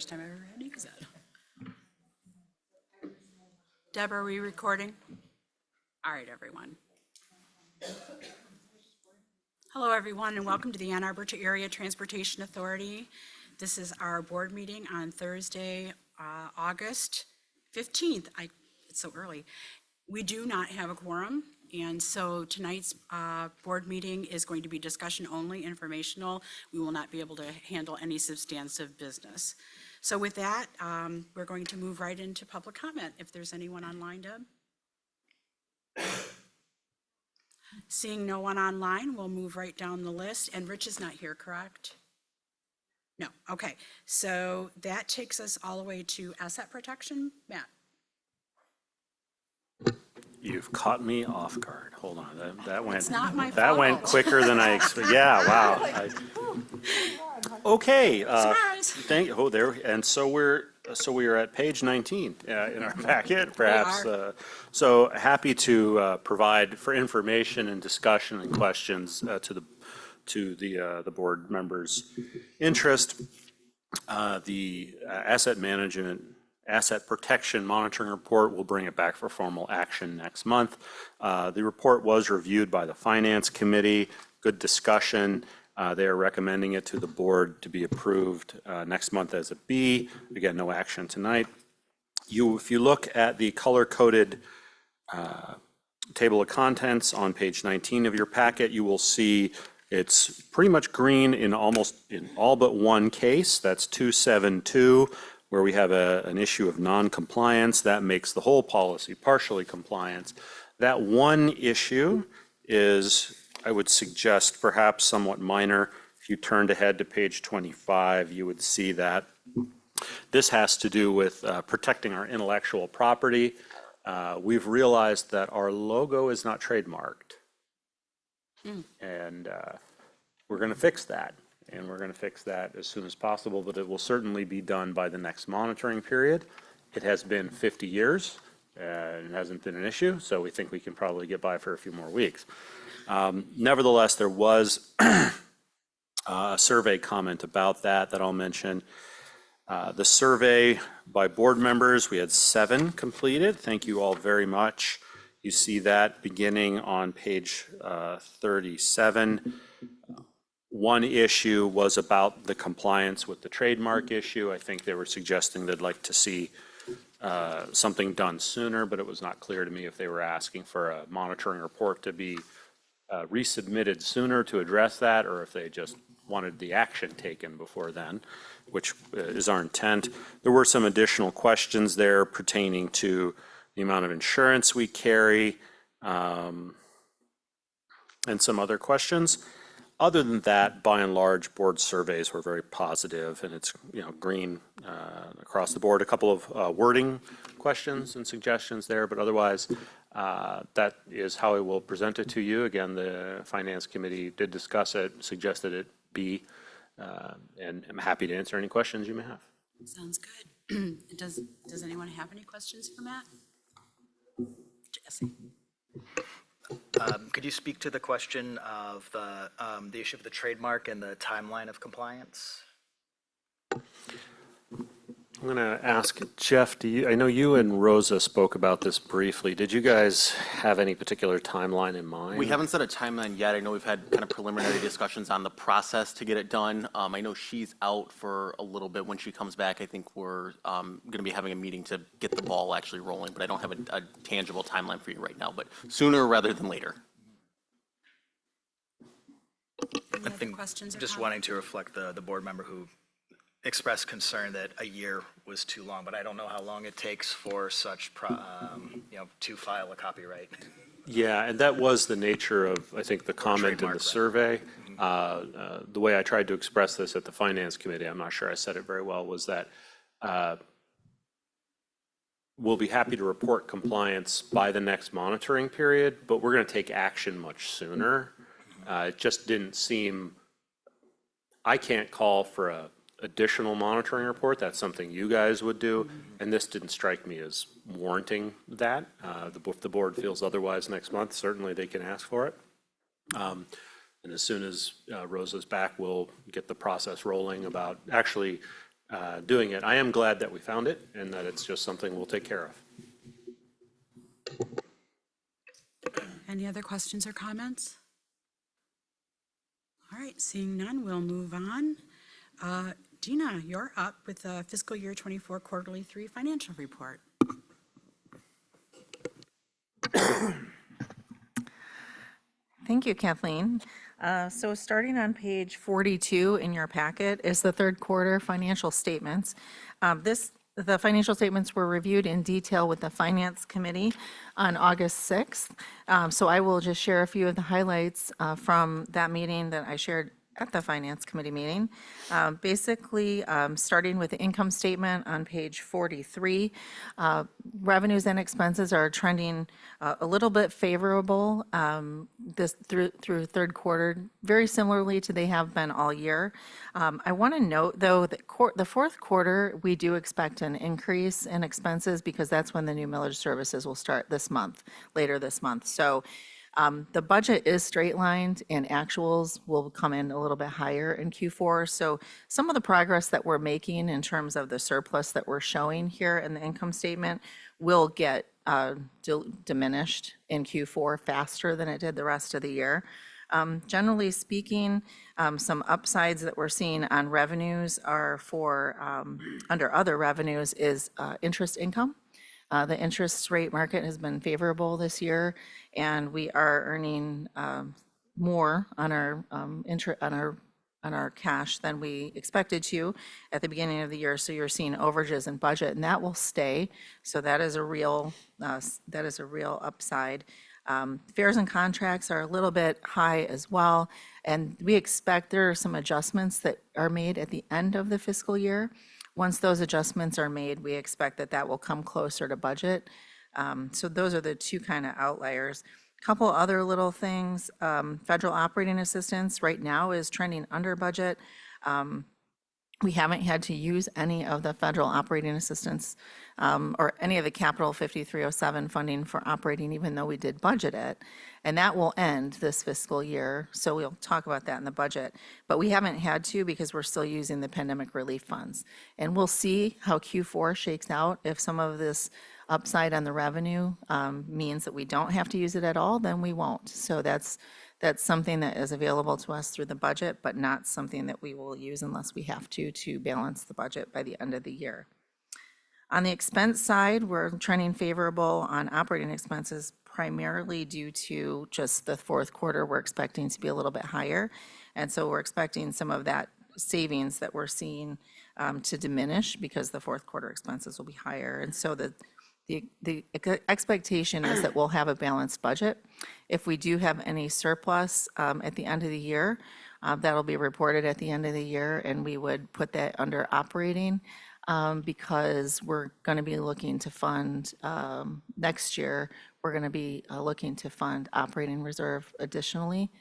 first time I've ever had eggs out. Deb, are we recording? All right, everyone. Hello, everyone, and welcome to the Ann Arbor Area Transportation Authority. This is our board meeting on Thursday, August 15th. It's so early. We do not have a quorum, and so tonight's board meeting is going to be discussion only, informational. We will not be able to handle any substantive business. So with that, we're going to move right into public comment. If there's anyone online, Deb? Seeing no one online, we'll move right down the list. And Rich is not here, correct? No, okay. So that takes us all the way to asset protection. Matt? You've caught me off guard. Hold on, that went. It's not my that fault. went quicker than I expected. Yeah, wow. Okay. Surprise. And so we are at page 19 in our packet, perhaps. So happy to provide for information and discussion and questions to the board members' interest. The asset protection monitoring report, we'll bring it back for formal action next month. The report was reviewed by the Finance Committee, good discussion. They are recommending it to the board to be approved next month as a B. Again, no action tonight. If you look at the color-coded table of contents on page 19 of your packet, you will see it's pretty much green in all but one case. That's 272. Where we have an issue of non-compliance. That makes the whole policy partially compliant. That one issue is, I would suggest, perhaps somewhat minor. If you turned ahead to page 25, you would see that this has to do with protecting our intellectual property. We've realized that our logo is not trademarked. And we're going to fix that. And we're going to fix that as soon as possible, but it will certainly be done by the next monitoring period. It has been 50 years, and it hasn't been an issue, so we think we can probably get by for a few more weeks. Nevertheless, there was a survey comment about that I'll mention. The survey by board members, we had 7 completed. Thank you all very much. You see that beginning on page 37. One issue was about the compliance with the trademark issue. I think they were suggesting they'd like to see something done sooner, but it was not clear to me if they were asking for a monitoring report to be resubmitted sooner to address that, or if they just wanted the action taken before then, which is our intent. There were some additional questions there pertaining to the amount of insurance we carry, and some other questions. Other than that, by and large, board surveys were very positive, and it's green across the board. A couple of wording questions and suggestions there, but otherwise, that is how I will present it to you. Again, the Finance Committee did discuss it, suggested it be, and I'm happy to answer any questions you may have. Sounds good. Does anyone have any questions for Matt? Jesse. Could you speak to the question of the issue of the trademark and the timeline of compliance? I'm going to ask Jeff, I know you and Rosa spoke about this briefly. Did you guys have any particular timeline in mind? We haven't set a timeline yet. I know we've had kind of preliminary discussions on the process to get it done. I know she's out for a little bit. When she comes back, I think we're going to be having a meeting to get the ball actually rolling, but I don't have a tangible timeline for you right now, but sooner rather than later. Any other questions or just comments? wanting to reflect the board member who expressed concern that a year was too long, but I don't know how long it takes for such, to file a copyright. Yeah, and that was the nature of, I think, the comment in the survey. The way I tried to express this at the Finance Committee, I'm not sure I said it very well, was that we'll be happy to report compliance by the next monitoring period, but we're going to take action much sooner. It just didn't seem, I can't call for a additional monitoring report. That's something you guys would do, and this didn't strike me as warranting that. If the board feels otherwise next month, certainly they can ask for it. And as soon as Rosa's back, we'll get the process rolling about actually doing it. I am glad that we found it and that it's just something we'll take care of. Any other questions or comments? All right, seeing none, we'll move on. Dina, you're up with the fiscal year 24 quarterly 3 financial report. Thank you, Kathleen. So starting on page 42 in your packet is the third quarter financial statements. The financial statements were reviewed in detail with the Finance Committee on August 6th. So I will just share a few of the highlights from that meeting that I shared at the Finance Committee meeting. Basically, starting with the income statement on page 43, revenues and expenses are trending a little bit favorable this through third quarter, very similarly to they have been all year. I want to note, though, that the fourth quarter, we do expect an increase in expenses because that's when the new millage services will start this month, later this month. So the budget is straight-lined and actuals will come in a little bit higher in Q4. So some of the progress that we're making in terms of the surplus that we're showing here in the income statement will get diminished in Q4 faster than it did the rest of the year. Generally speaking, some upsides that we're seeing on revenues are for, under other revenues, is interest income. The interest rate market has been favorable this year, and we are earning more on our cash than we expected to at the beginning of the year. So you're seeing overages in budget, and that will stay. So that is a real upside. Fares and contracts are a little bit high as well, and we expect there are some adjustments that are made at the end of the fiscal year. Once those adjustments are made, we expect that that will come closer to budget. So those are the two kind of outliers. Couple other little things, federal operating assistance right now is trending under budget. We haven't had to use any of the federal operating assistance or any of the Capital 5307 funding for operating, even though we did budget it. And that will end this fiscal year. So we'll talk about that in the budget. But we haven't had to because we're still using the pandemic relief funds. And we'll see how Q4 shakes out. If some of this upside on the revenue means that we don't have to use it at all, then we won't. So that's something that is available to us through the budget, but not something that we will use unless we have to balance the budget by the end of the year. On the expense side, we're trending favorable on operating expenses, primarily due to just the fourth quarter we're expecting to be a little bit higher. And so we're expecting some of that savings that we're seeing to diminish because the fourth quarter expenses will be higher. And so the expectation is that we'll have a balanced budget. If we do have any surplus at the end of the year, that'll be reported at the end of the year, and we would put that under operating because we're going to be looking to fund next year. We're going to be looking to fund operating reserve additionally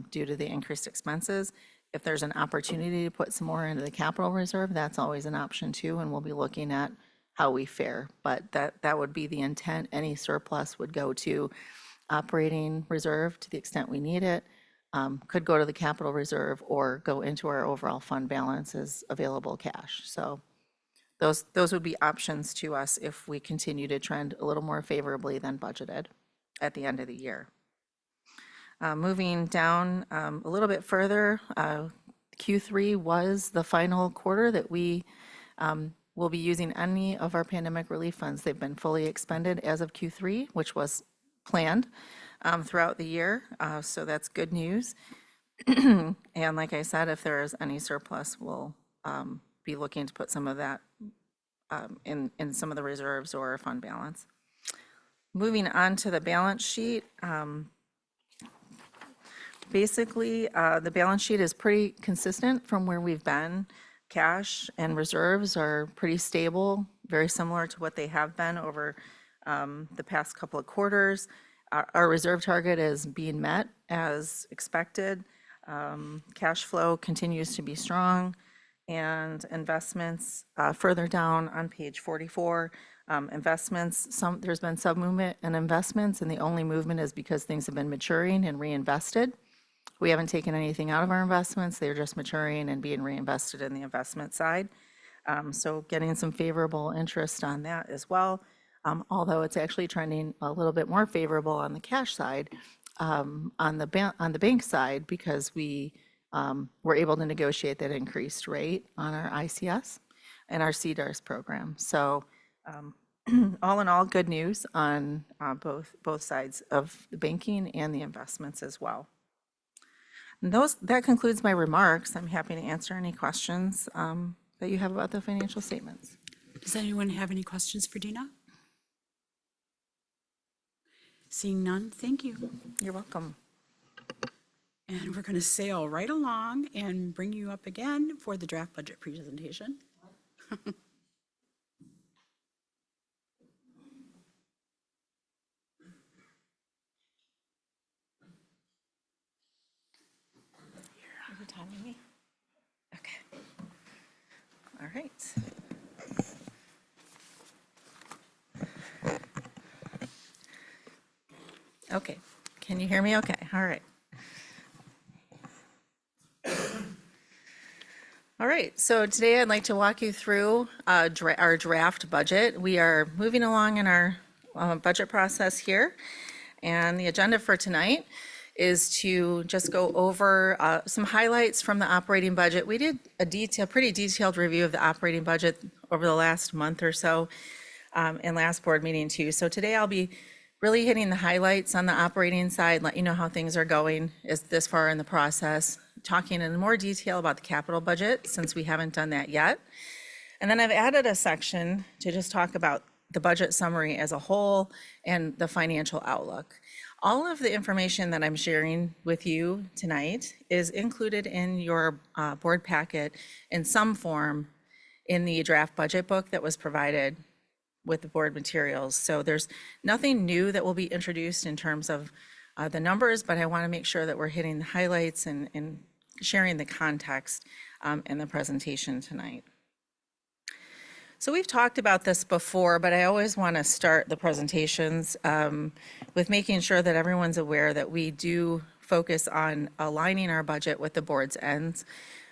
due to the increased expenses. If there's an opportunity to put some more into the capital reserve, that's always an option too, and we'll be looking at how we fare. But that would be the intent. Any surplus would go to operating reserve to the extent we need it, could go to the capital reserve or go into our overall fund balance as available cash. So those would be options to us if we continue to trend a little more favorably than budgeted at the end of the year. Moving down a little bit further, Q3 was the final quarter that we will be using any of our pandemic relief funds. They've been fully expended as of Q3, which was planned throughout the year. So that's good news. And like I said, if there is any surplus, we'll be looking to put some of that in some of the reserves or fund balance. Moving on to the balance sheet. Basically, the balance sheet is pretty consistent from where we've been. Cash and reserves are pretty stable, very similar to what they have been over the past couple of quarters. Our reserve target is being met as expected. Cash flow continues to be strong, and investments further down on page 44. Investments, there's been some movement in investments, and the only movement is because things have been maturing and reinvested. We haven't taken anything out of our investments. They're just maturing and being reinvested in the investment side. So getting some favorable interest on that as well, although it's actually trending a little bit more favorable on the cash side, on the bank side, because we were able to negotiate that increased rate on our ICS and our CDARS program. So all in all, good news on both sides of the banking and the investments as well. And that concludes my remarks. I'm happy to answer any questions that you have about the financial statements. Does anyone have any questions for Dina? Seeing none, thank you. You're welcome. And we're going to sail right along and bring you up again for the draft budget presentation. Are you timing me? Okay. All right. Okay. Can you hear me? Okay. All right. All right, so today I'd like to walk you through our draft budget. We are moving along in our budget process here, and the agenda for tonight is to just go over some highlights from the operating budget. We did a pretty detailed review of the operating budget over the last month or so, and last board meeting too. So today I'll be really hitting the highlights on the operating side, let you know how things are going this far in the process, talking in more detail about the capital budget, since we haven't done that yet. And then I've added a section to just talk about the budget summary as a whole and the financial outlook. All of the information that I'm sharing with you tonight is included in your board packet in some form in the draft budget book that was provided with the board materials. So there's nothing new that will be introduced in terms of the numbers, but I want to make sure that we're hitting the highlights and sharing the context in the presentation tonight. So we've talked about this before, but I always want to start the presentations with making sure that everyone's aware that we do focus on aligning our budget with the board's ends.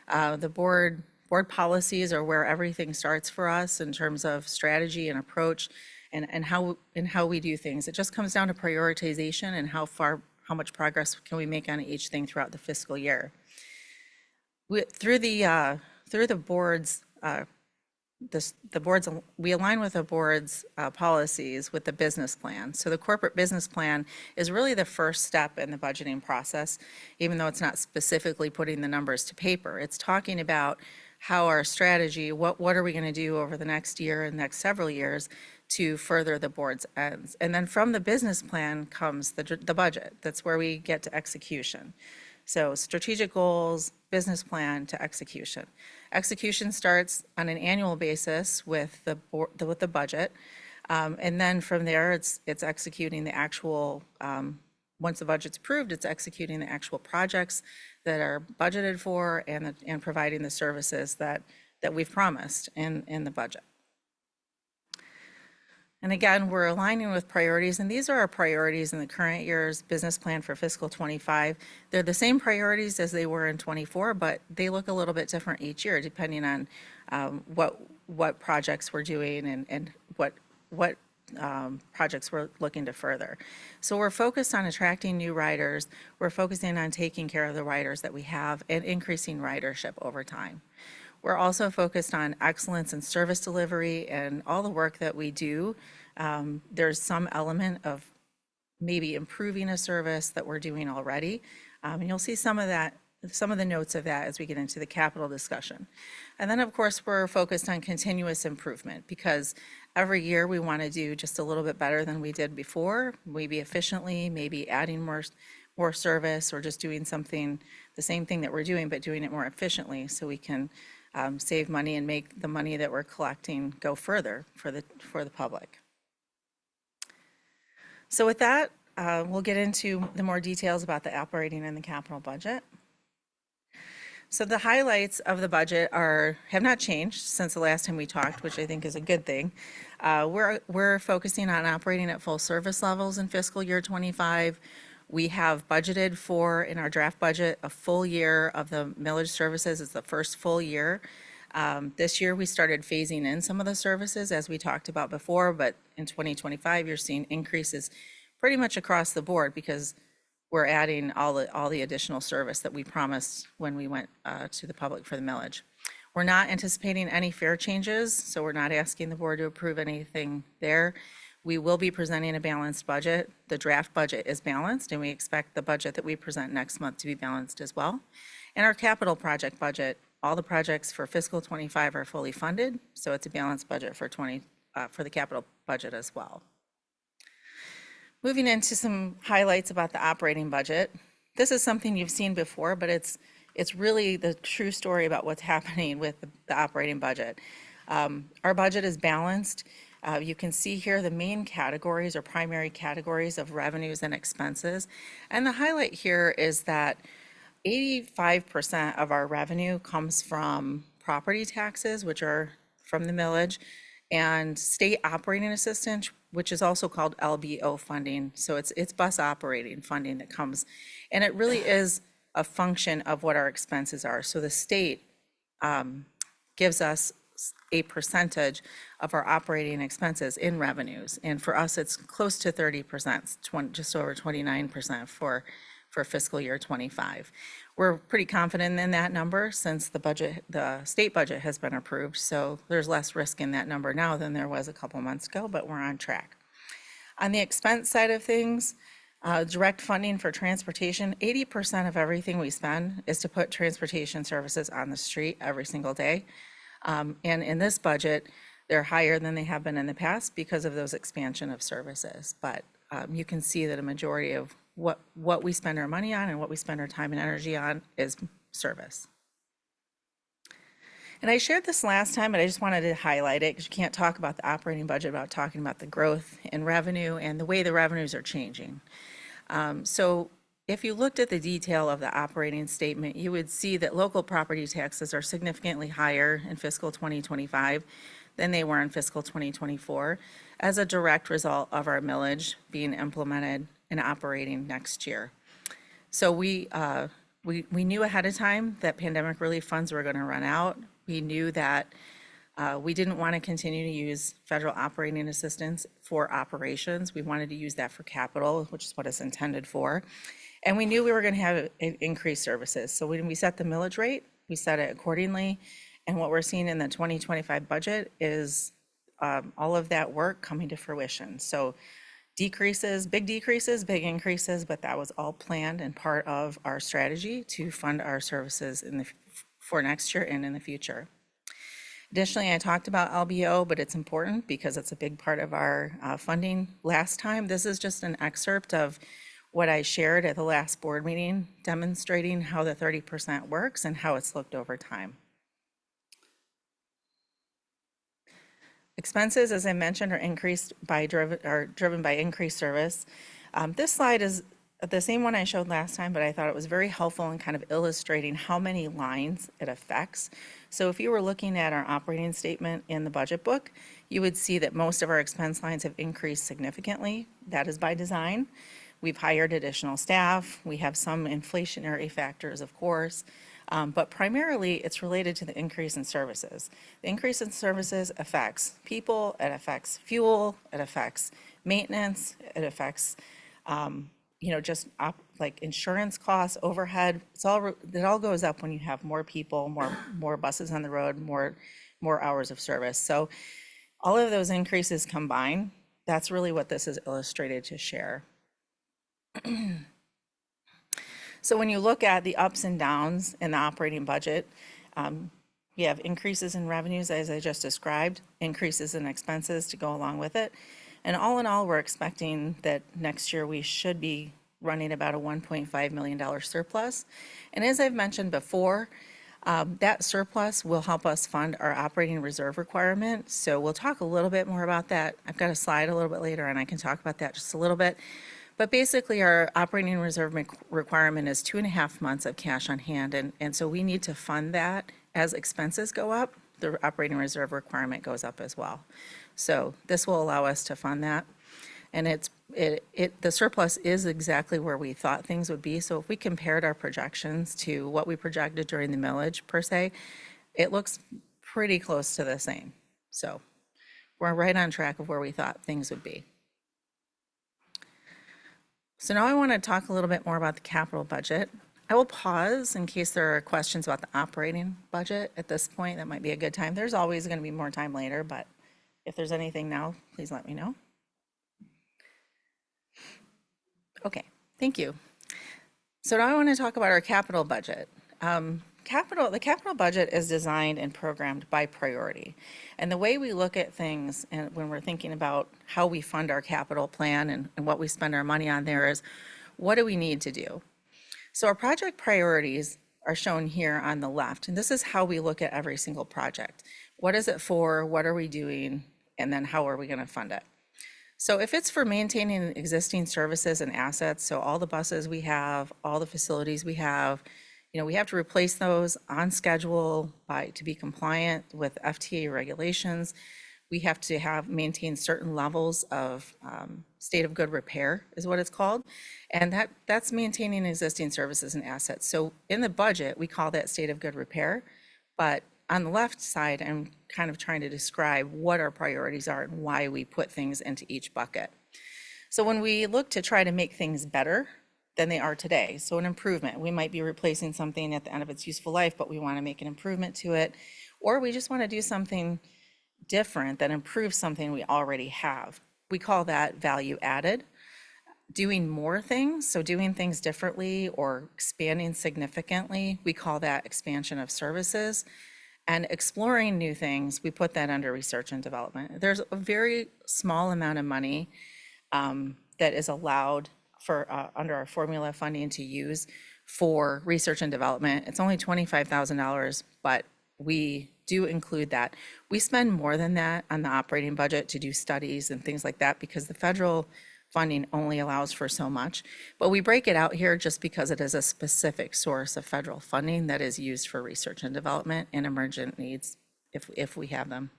The board policies are where everything starts for us in terms of strategy and approach and how we do things. It just comes down to prioritization and how much progress can we make on each thing throughout the fiscal year. Through the board's we align with the board's policies with the business plan. So the corporate business plan is really the first step in the budgeting process, even though it's not specifically putting the numbers to paper. It's talking about how our strategy, what are we going to do over the next year and next several years to further the board's ends. And then from the business plan comes the budget. That's where we get to execution. So strategic goals, business plan to execution. Execution starts on an annual basis with the budget. And then from there, it's executing the actual, once the budget's approved, it's executing the actual projects that are budgeted for and providing the services that we've promised in the budget. And again, we're aligning with priorities, and these are our priorities in the current year's business plan for fiscal '25. They're the same priorities as they were in '24, but they look a little bit different each year depending on what projects we're doing and what projects we're looking to further. So we're focused on attracting new riders. We're focusing on taking care of the riders that we have and increasing ridership over time. We're also focused on excellence in service delivery and all the work that we do. There's some element of maybe improving a service that we're doing already. And you'll see some of the notes of that as we get into the capital discussion. And then, of course, we're focused on continuous improvement because every year we want to do just a little bit better than we did before, maybe efficiently, maybe adding more service or just doing something, the same thing that we're doing, but doing it more efficiently so we can save money and make the money that we're collecting go further for the public. So with that, we'll get into the more details about the operating and the capital budget. So the highlights of the budget have not changed since the last time we talked, which I think is a good thing. We're focusing on operating at full service levels in fiscal year '25. We have budgeted for, in our draft budget, a full year of the millage services. It's the first full year. This year, we started phasing in some of the services, as we talked about before, but in 2025, you're seeing increases pretty much across the board because we're adding all the additional service that we promised when we went to the public for the millage. We're not anticipating any fare changes, so we're not asking the board to approve anything there. We will be presenting a balanced budget. The draft budget is balanced, and we expect the budget that we present next month to be balanced as well. And our capital project budget, all the projects for fiscal '25 are fully funded, so it's a balanced budget for the capital budget as well. Moving into some highlights about the operating budget. This is something you've seen before, but it's really the true story about what's happening with the operating budget. Our budget is balanced. You can see here the main categories or primary categories of revenues and expenses. And the highlight here is that 85% of our revenue comes from property taxes, which are from the millage, and state operating assistance, which is also called LBO funding. So it's bus operating funding that comes, and it really is a function of what our expenses are. So the state gives us a percentage of our operating expenses in revenues. And for us, it's close to 30%, just over 29% for fiscal year '25. We're pretty confident in that number since the state budget has been approved. So there's less risk in that number now than there was a couple months ago, but we're on track. On the expense side of things, direct funding for transportation, 80% of everything we spend is to put transportation services on the street every single day. And in this budget, they're higher than they have been in the past because of those expansion of services. But you can see that a majority of what we spend our money on and what we spend our time and energy on is service. And I shared this last time, but I just wanted to highlight it because you can't talk about the operating budget without talking about the growth in revenue and the way the revenues are changing. So if you looked at the detail of the operating statement, you would see that local property taxes are significantly higher in fiscal 2025 than they were in fiscal 2024 as a direct result of our millage being implemented and operating next year. So we knew ahead of time that pandemic relief funds were going to run out. We knew that we didn't want to continue to use federal operating assistance for operations. We wanted to use that for capital, which is what it's intended for. And we knew we were going to have increased services. So when we set the millage rate, we set it accordingly. And what we're seeing in the 2025 budget is all of that work coming to fruition. So decreases, big increases, but that was all planned and part of our strategy to fund our services for next year and in the future. Additionally, I talked about LBO, but it's important because it's a big part of our funding last time. This is just an excerpt of what I shared at the last board meeting, demonstrating how the 30% works and how it's looked over time. Expenses, as I mentioned, are driven by increased service. This slide is the same one I showed last time, but I thought it was very helpful in kind of illustrating how many lines it affects. So if you were looking at our operating statement in the budget book, you would see that most of our expense lines have increased significantly. That is by design. We've hired additional staff. We have some inflationary factors, of course. But primarily, it's related to the increase in services. The increase in services affects people, it affects fuel, it affects maintenance, it affects, like insurance costs, overhead. It all goes up when you have more people, more buses on the road, more hours of service. So all of those increases combined, that's really what this is illustrated to share. So when you look at the ups and downs in the operating budget, we have increases in revenues, as I just described, increases in expenses to go along with it. And all in all, we're expecting that next year we should be running about a $1.5 million surplus. And as I've mentioned before, that surplus will help us fund our operating reserve requirement. So we'll talk a little bit more about that. I've got a slide a little bit later, and I can talk about that just a little bit. But basically, our operating reserve requirement is 2.5 months of cash on hand. And so we need to fund that as expenses go up. The operating reserve requirement goes up as well. So this will allow us to fund that. And the surplus is exactly where we thought things would be. So if we compared our projections to what we projected during the millage per se, it looks pretty close to the same. So we're right on track of where we thought things would be. So now I want to talk a little bit more about the capital budget. I will pause in case there are questions about the operating budget at this point. That might be a good time. There's always going to be more time later, but if there's anything now, please let me know. Okay, thank you. So now I want to talk about our capital budget. The capital budget is designed and programmed by priority. And the way we look at things and when we're thinking about how we fund our capital plan and what we spend our money on there is, what do we need to do? So our project priorities are shown here on the left, and this is how we look at every single project. What is it for? What are we doing? And then how are we going to fund it? So if it's for maintaining existing services and assets, so all the buses we have, all the facilities we have, we have to replace those on schedule to be compliant with FTA regulations. We have to maintain certain levels of state of good repair is what it's called. And that's maintaining existing services and assets. So in the budget, we call that state of good repair. But on the left side, I'm kind of trying to describe what our priorities are and why we put things into each bucket. So when we look to try to make things better than they are today, so an improvement, we might be replacing something at the end of its useful life, but we want to make an improvement to it, or we just want to do something different that improves something we already have. We call that value added. Doing more things, so doing things differently or expanding significantly, we call that expansion of services. And exploring new things, we put that under research and development. There's a very small amount of money that is allowed for under our formula funding to use for research and development. It's only $25,000, but we do include that. We spend more than that on the operating budget to do studies and things like that because the federal funding only allows for so much. But we break it out here just because it is a specific source of federal funding that is used for research and development and emergent needs if we have them.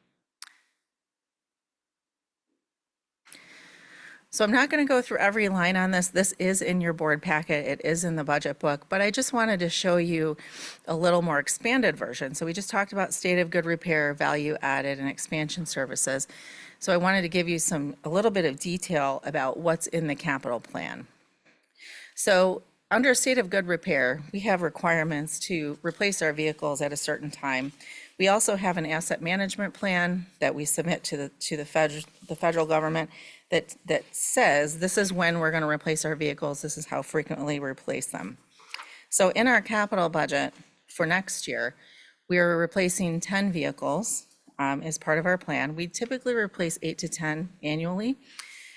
So I'm not going to go through every line on this. This is in your board packet. It is in the budget book, but I just wanted to show you a little more expanded version. So we just talked about state of good repair, value added, and expansion services. So I wanted to give you a little bit of detail about what's in the capital plan. So under state of good repair, we have requirements to replace our vehicles at a certain time. We also have an asset management plan that we submit to the federal government that says this is when we're going to replace our vehicles. This is how frequently we replace them. So in our capital budget for next year, we are replacing 10 vehicles as part of our plan. We typically replace 8 to 10 annually.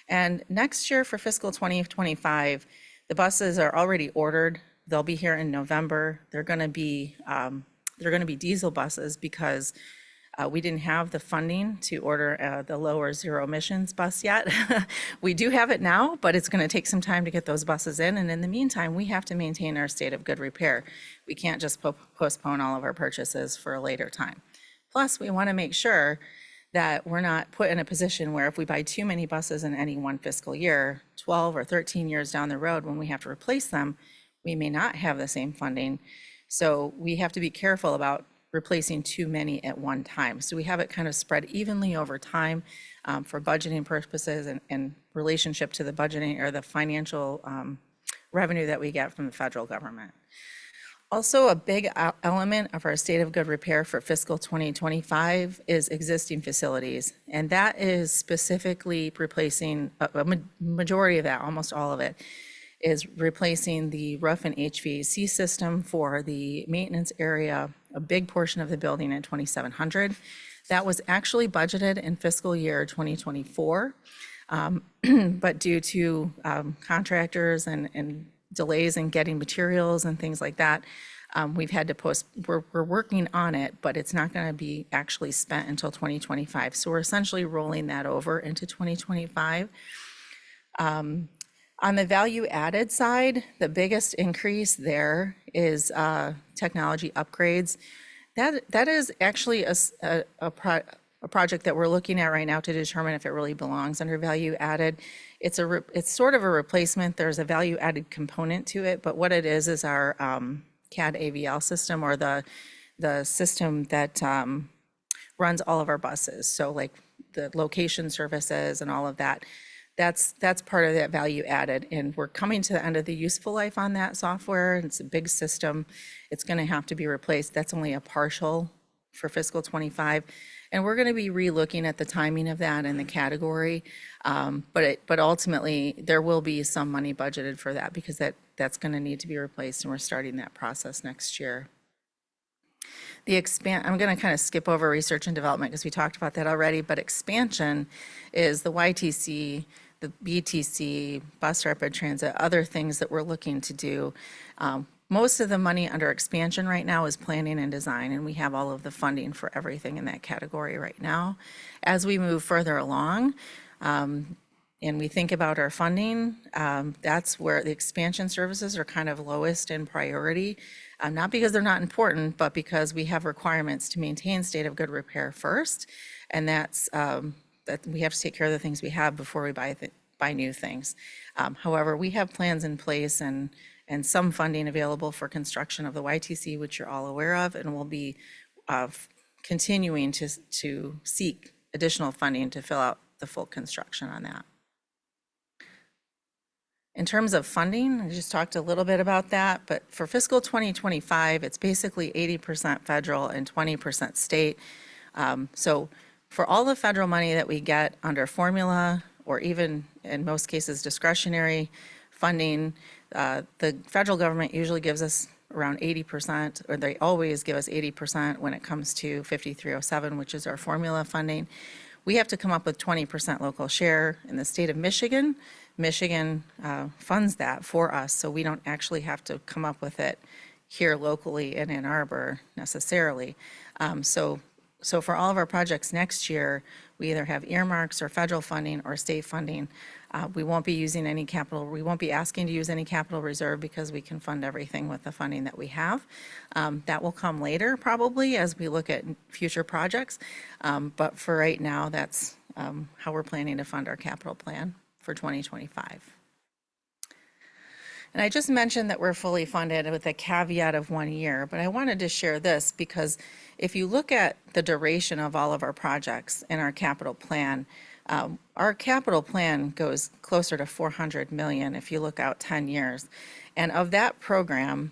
And next year for fiscal 2025, the buses are already ordered. They'll be here in November. They're going to be diesel buses because we didn't have the funding to order the lower zero emissions bus yet. We do have it now, but it's going to take some time to get those buses in. And in the meantime, we have to maintain our state of good repair. We can't just postpone all of our purchases for a later time. Plus, we want to make sure that we're not put in a position where if we buy too many buses in any one fiscal year, 12 or 13 years down the road, when we have to replace them, we may not have the same funding. So we have to be careful about replacing too many at one time. So we have it kind of spread evenly over time for budgeting purposes and relationship to the budgeting or the financial revenue that we get from the federal government. Also, a big element of our state of good repair for fiscal 2025 is existing facilities. And that is specifically replacing a majority of that, almost all of it, is replacing the roof and HVAC system for the maintenance area, a big portion of the building at 2700. That was actually budgeted in fiscal year 2024, but due to contractors and delays in getting materials and things like that, we've had to we're working on it, but it's not going to be actually spent until 2025. So we're essentially rolling that over into 2025. On the value added side, the biggest increase there is technology upgrades. That is actually a project that we're looking at right now to determine if it really belongs under value added. It's sort of a replacement. There's a value added component to it, but what it is our CAD AVL system, or the system that runs all of our buses. So like the location services and all of that, that's part of that value added. And we're coming to the end of the useful life on that software. It's a big system. It's going to have to be replaced. That's only a partial for fiscal '25. And we're going to be relooking at the timing of that and the category. But ultimately, there will be some money budgeted for that because that's going to need to be replaced, and we're starting that process next year. I'm going to kind of skip over research and development because we talked about that already, but expansion is the YTC, the BTC, bus rapid transit, other things that we're looking to do. Most of the money under expansion right now is planning and design, and we have all of the funding for everything in that category right now. As we move further along, and we think about our funding, that's where the expansion services are kind of lowest in priority. Not because they're not important, but because we have requirements to maintain state of good repair first. And that's, that we have to take care of the things we have before we buy new things. However, we have plans in place and some funding available for construction of the YTC, which you're all aware of, and we'll be continuing to seek additional funding to fill out the full construction on that. In terms of funding, I just talked a little bit about that, but for fiscal 2025, it's basically 80% federal and 20% state. So for all the federal money that we get under formula, or even in most cases discretionary funding, the federal government usually gives us around 80%, or they always give us 80% when it comes to 5307, which is our formula funding. We have to come up with 20% local share. In the state of Michigan, Michigan funds that for us, so we don't actually have to come up with it here locally in Ann Arbor necessarily. So for all of our projects next year, we either have earmarks or federal funding or state funding. We won't be using any capital, we won't be asking to use any capital reserve because we can fund everything with the funding that we have. That will come later probably as we look at future projects. But for right now, that's how we're planning to fund our capital plan for 2025. And I just mentioned that we're fully funded with a caveat of 1 year, but I wanted to share this because if you look at the duration of all of our projects in our capital plan goes closer to 400 million if you look out 10 years. And of that program,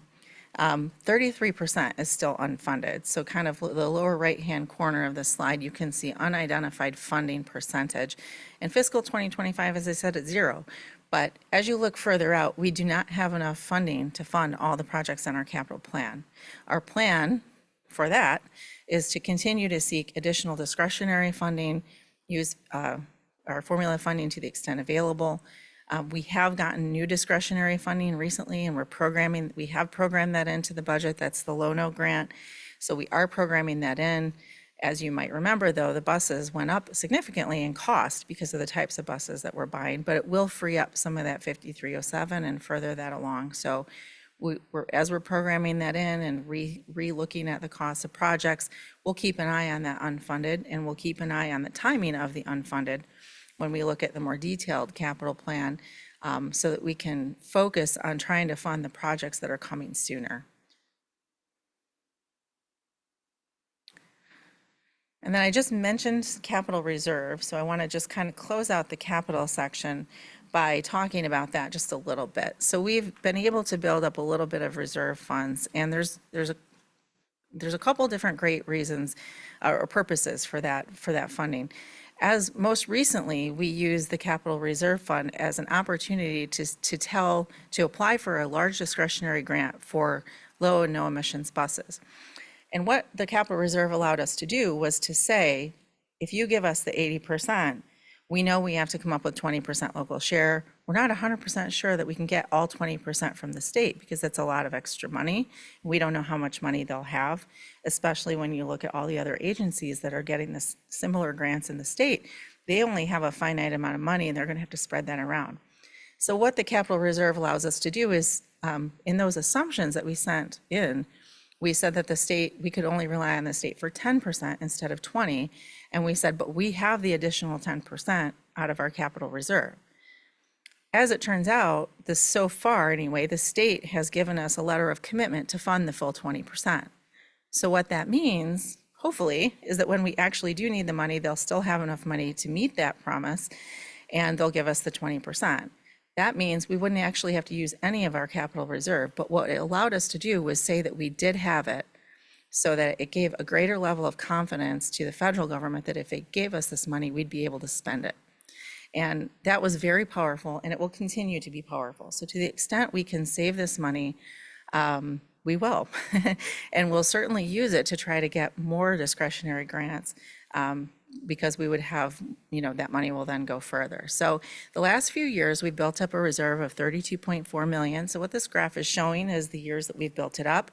33% is still unfunded. So kind of the lower right-hand corner of the slide, you can see unidentified funding percentage. In fiscal 2025, as I said, it's 0. But as you look further out, we do not have enough funding to fund all the projects in our capital plan. Our plan for that is to continue to seek additional discretionary funding, use our formula funding to the extent available. We have gotten new discretionary funding recently, and we have programmed that into the budget. That's the Low-No grant. So we are programming that in. As you might remember, though, the buses went up significantly in cost because of the types of buses that we're buying, but it will free up some of that 5307 and further that along. So as we're programming that in and re-looking at the cost of projects, we'll keep an eye on that unfunded, and we'll keep an eye on the timing of the unfunded when we look at the more detailed capital plan, so that we can focus on trying to fund the projects that are coming sooner. And then I just mentioned capital reserve, so I want to just kind of close out the capital section by talking about that just a little bit. So we've been able to build up a little bit of reserve funds, and there's a couple different great reasons or purposes for that funding. As most recently, we used the capital reserve fund as an opportunity to apply for a large discretionary grant for low and no emissions buses. And what the capital reserve allowed us to do was to say, if you give us the 80%, we know we have to come up with 20% local share. We're not 100% sure that we can get all 20% from the state because that's a lot of extra money. We don't know how much money they'll have, especially when you look at all the other agencies that are getting this similar grants in the state. They only have a finite amount of money, and they're going to have to spread that around. So what the capital reserve allows us to do is, in those assumptions that we sent in, we said that the state, we could only rely on the state for 10% instead of 20%. And we said, but we have the additional 10% out of our capital reserve. As it turns out, so far anyway, the state has given us a letter of commitment to fund the full 20%. So what that means, hopefully, is that when we actually do need the money, they'll still have enough money to meet that promise, and they'll give us the 20%. That means we wouldn't actually have to use any of our capital reserve, but what it allowed us to do was say that we did have it, so that it gave a greater level of confidence to the federal government that if they gave us this money, we'd be able to spend it. And that was very powerful, and it will continue to be powerful. So to the extent we can save this money, we will. And we'll certainly use it to try to get more discretionary grants, because we would have, that money will then go further. So the last few years, we've built up a reserve of 32.4 million. So what this graph is showing is the years that we've built it up.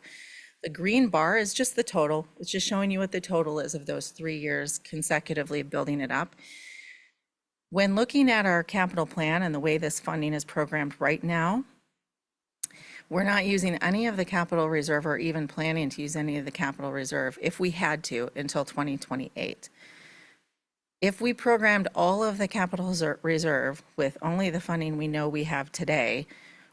The green bar is just the total. It's just showing you what the total is of those 3 years consecutively building it up. When looking at our capital plan and the way this funding is programmed right now, we're not using any of the capital reserve or even planning to use any of the capital reserve if we had to until 2028. If we programmed all of the capital reserve with only the funding we know we have today,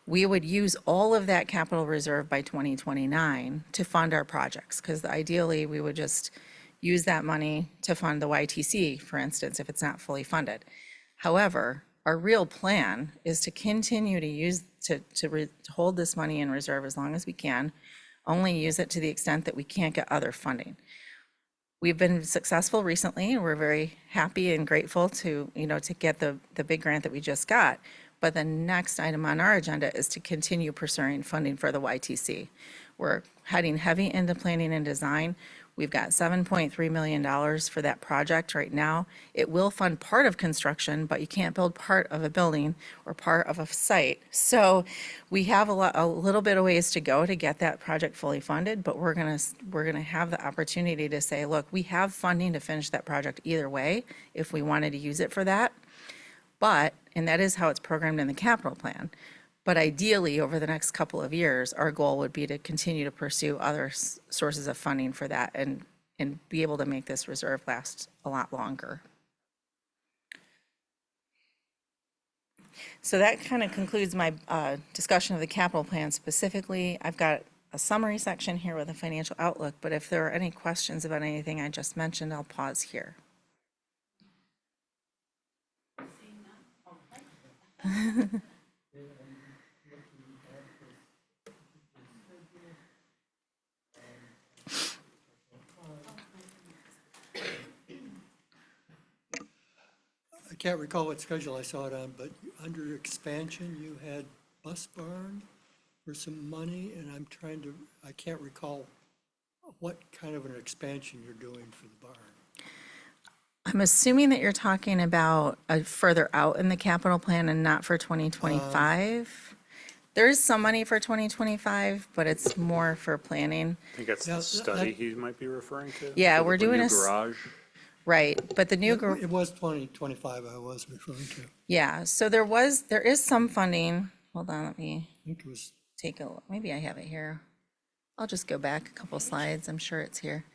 we would use all of that capital reserve by 2029 to fund our projects, because ideally we would just use that money to fund the YTC, for instance, if it's not fully funded. However, our real plan is to continue to use, to hold this money in reserve as long as we can, only use it to the extent that we can't get other funding. We've been successful recently, and we're very happy and grateful to, to get the big grant that we just got. But the next item on our agenda is to continue pursuing funding for the YTC. We're heading heavy into planning and design. We've got $7.3 million for that project right now. It will fund part of construction, but you can't build part of a building or part of a site. So we have a little bit of ways to go to get that project fully funded, but we're gonna have the opportunity to say, look, we have funding to finish that project either way if we wanted to use it for that. But, and that is how it's programmed in the capital plan. But ideally, over the next couple of years, our goal would be to continue to pursue other sources of funding for that and be able to make this reserve last a lot longer. So that kind of concludes my discussion of the capital plan specifically. I've got a summary section here with a financial outlook, but if there are any questions about anything I just mentioned, I'll pause here. I can't recall what schedule I saw it on, but under expansion, you had bus barn for some money, and I can't recall what kind of an expansion you're doing for the barn. I'm assuming that you're talking about further out in the capital plan and not for 2025. There is some money for 2025, but it's more for planning. I think that's Yeah, the study he might be referring to. Yeah, For we're the doing new a garage. Right, but the new, It was 2025 I was referring to. yeah, so there is some funding. Hold on, let me I think it was, take a look. Maybe I have it here. I'll just go back a couple slides. I'm sure it's here.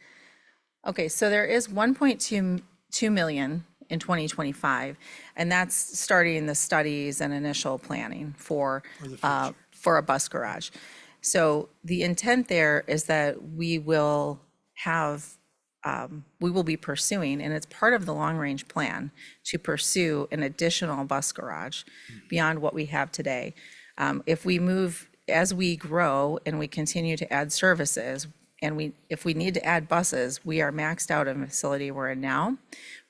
Okay, so there is 1.2 million in 2025, and that's starting the studies and initial planning for a bus garage. So the intent there is that we will be pursuing, and it's part of the long-range plan, to pursue an additional bus garage beyond what we have today. If we move, as we grow and we continue to add services, and if we need to add buses, we are maxed out in the facility we're in now.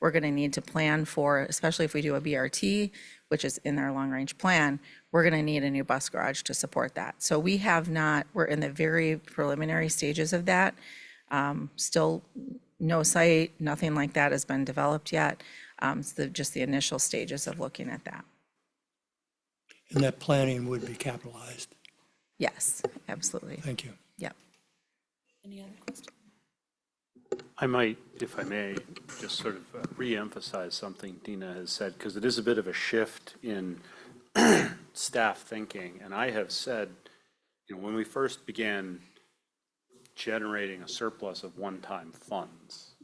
We're gonna need to plan for, especially if we do a BRT, which is in our long-range plan, we're gonna need a new bus garage to support that. So we're in the very preliminary stages of that. Still no site, nothing like that has been developed yet. It's just the initial stages of looking at that. and that planning would be capitalized. Yes, absolutely. Thank you. Yep. Any other questions? I might, if I may, just sort of re-emphasize something Dina has said, because it is a bit of a shift in staff thinking. And I have said, when we first began generating a surplus of one-time funds,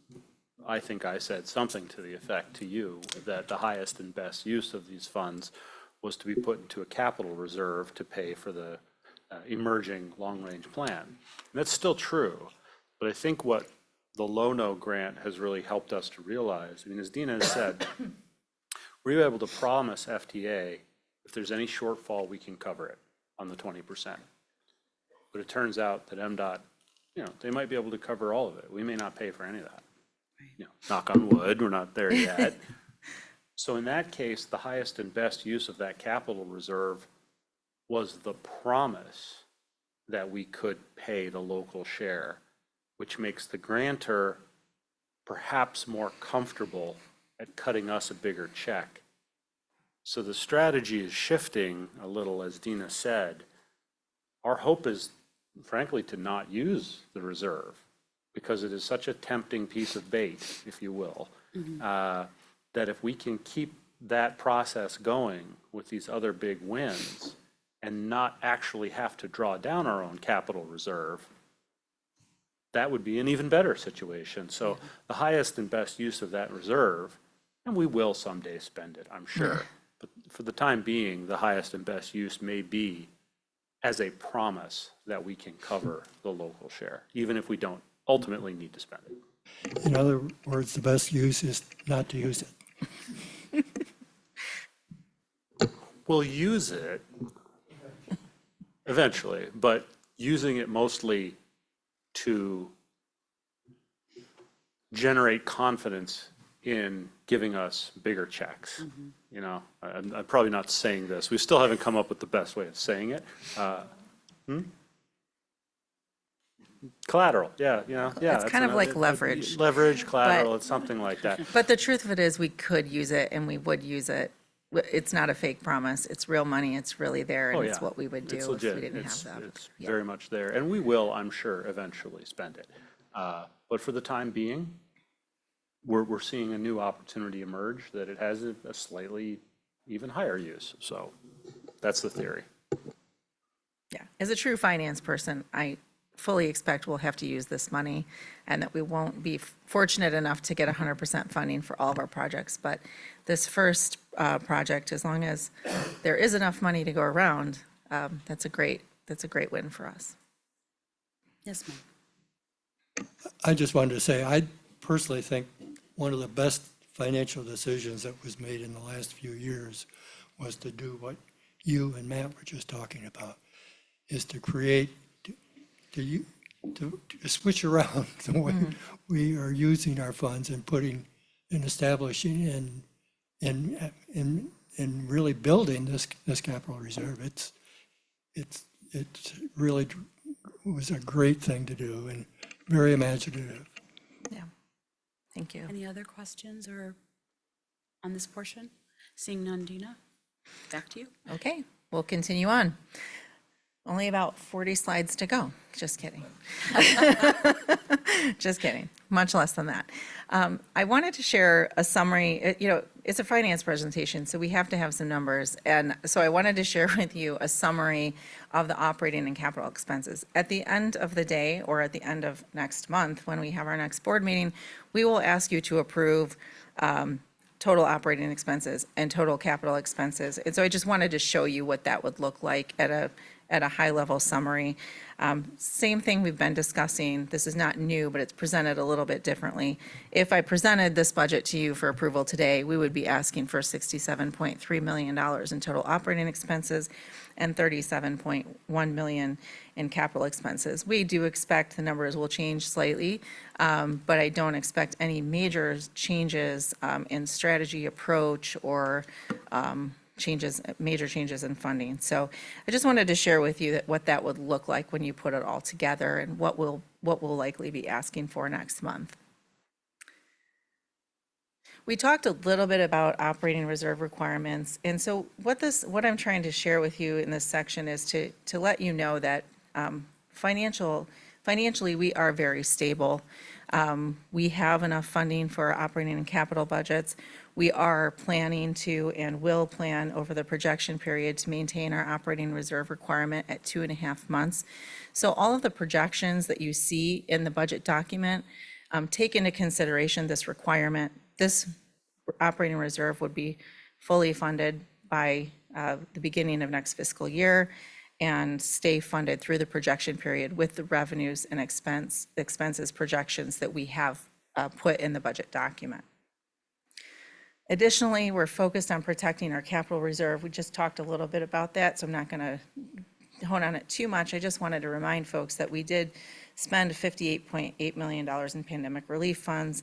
I think I said something to the effect to you that the highest and best use of these funds was to be put into a capital reserve to pay for the emerging long-range plan. And that's still true, but I think what the Lono grant has really helped us to realize. I mean, as Dina has said, we were able to promise FTA, if there's any shortfall, we can cover it on the 20%. But it turns out that MDOT, they might be able to cover all of it. We may not pay for any of that. Knock on wood, we're not there yet. So in that case, the highest and best use of that capital reserve was the promise that we could pay the local share, which makes the grantor perhaps more comfortable at cutting us a bigger check. So the strategy is shifting a little, as Dina said. Our hope is, frankly, to not use the reserve because it is such a tempting piece of bait, if you will, that if we can keep that process going with these other big wins and not actually have to draw down our own capital reserve, that would be an even better situation. So the highest and best use of that reserve, and we will someday spend it, I'm sure, but for the time being, the highest and best use may be as a promise that we can cover the local share, even if we don't ultimately need to spend it. In other words, the best use is not to use it. We'll use it eventually, but using it mostly to generate confidence in giving us bigger checks. I'm probably not saying this. We still haven't come up with the best way of saying it. Collateral, yeah. It's kind of like leverage. Leverage, collateral, it's something like that. But the truth of it is, we could use it and we would use it. It's not a fake promise. It's real money. It's really there, Oh, and yeah. it's what we would do It's if we legit. didn't It's- have that. It's Yeah. very much there, and we will, I'm sure, eventually spend it. But for the time being, we're seeing a new opportunity emerge that it has a slightly even higher use. So that's the theory. Yeah, as a true finance person, I fully expect we'll have to use this money and that we won't be fortunate enough to get 100% funding for all of our projects. But this first project, as long as there is enough money to go around, that's a great win for us. Yes, ma'am. I just wanted to say, I personally think one of the best financial decisions that was made in the last few years was to do what you and Matt were just talking about, is to create, to switch around the way we are using our funds and putting and establishing and really building this capital reserve. It's really was a great thing to do and very imaginative. Yeah, thank you. Any other questions or on this portion? Seeing none, Dina, back to you. Okay, we'll continue on. Only about 40 slides to go. Just kidding. Just kidding. Much less than that. I wanted to share a summary. It's a finance presentation, so we have to have some numbers. And so I wanted to share with you a summary of the operating and capital expenses. At the end of the day, or at the end of next month, when we have our next board meeting, we will ask you to approve total operating expenses and total capital expenses. And so I just wanted to show you what that would look like at a high-level summary. Same thing we've been discussing. This is not new, but it's presented a little bit differently. If I presented this budget to you for approval today, we would be asking for $67.3 million in total operating expenses and $37.1 million in capital expenses. We do expect the numbers will change slightly, but I don't expect any major changes in strategy, approach, or major changes in funding. So I just wanted to share with you what that would look like when you put it all together and what we'll likely be asking for next month. We talked a little bit about operating reserve requirements. And so what I'm trying to share with you in this section is to let you know that financially, we are very stable. We have enough funding for our operating and capital budgets. We are planning to and will plan over the projection period to maintain our operating reserve requirement at 2.5 months. So all of the projections that you see in the budget document take into consideration this requirement. This operating reserve would be fully funded by the beginning of next fiscal year. and stay funded through the projection period with the revenues and expenses projections that we have put in the budget document. Additionally, we're focused on protecting our capital reserve. We just talked a little bit about that, so I'm not going to hone on it too much. I just wanted to remind folks that we did spend $58.8 million in pandemic relief funds.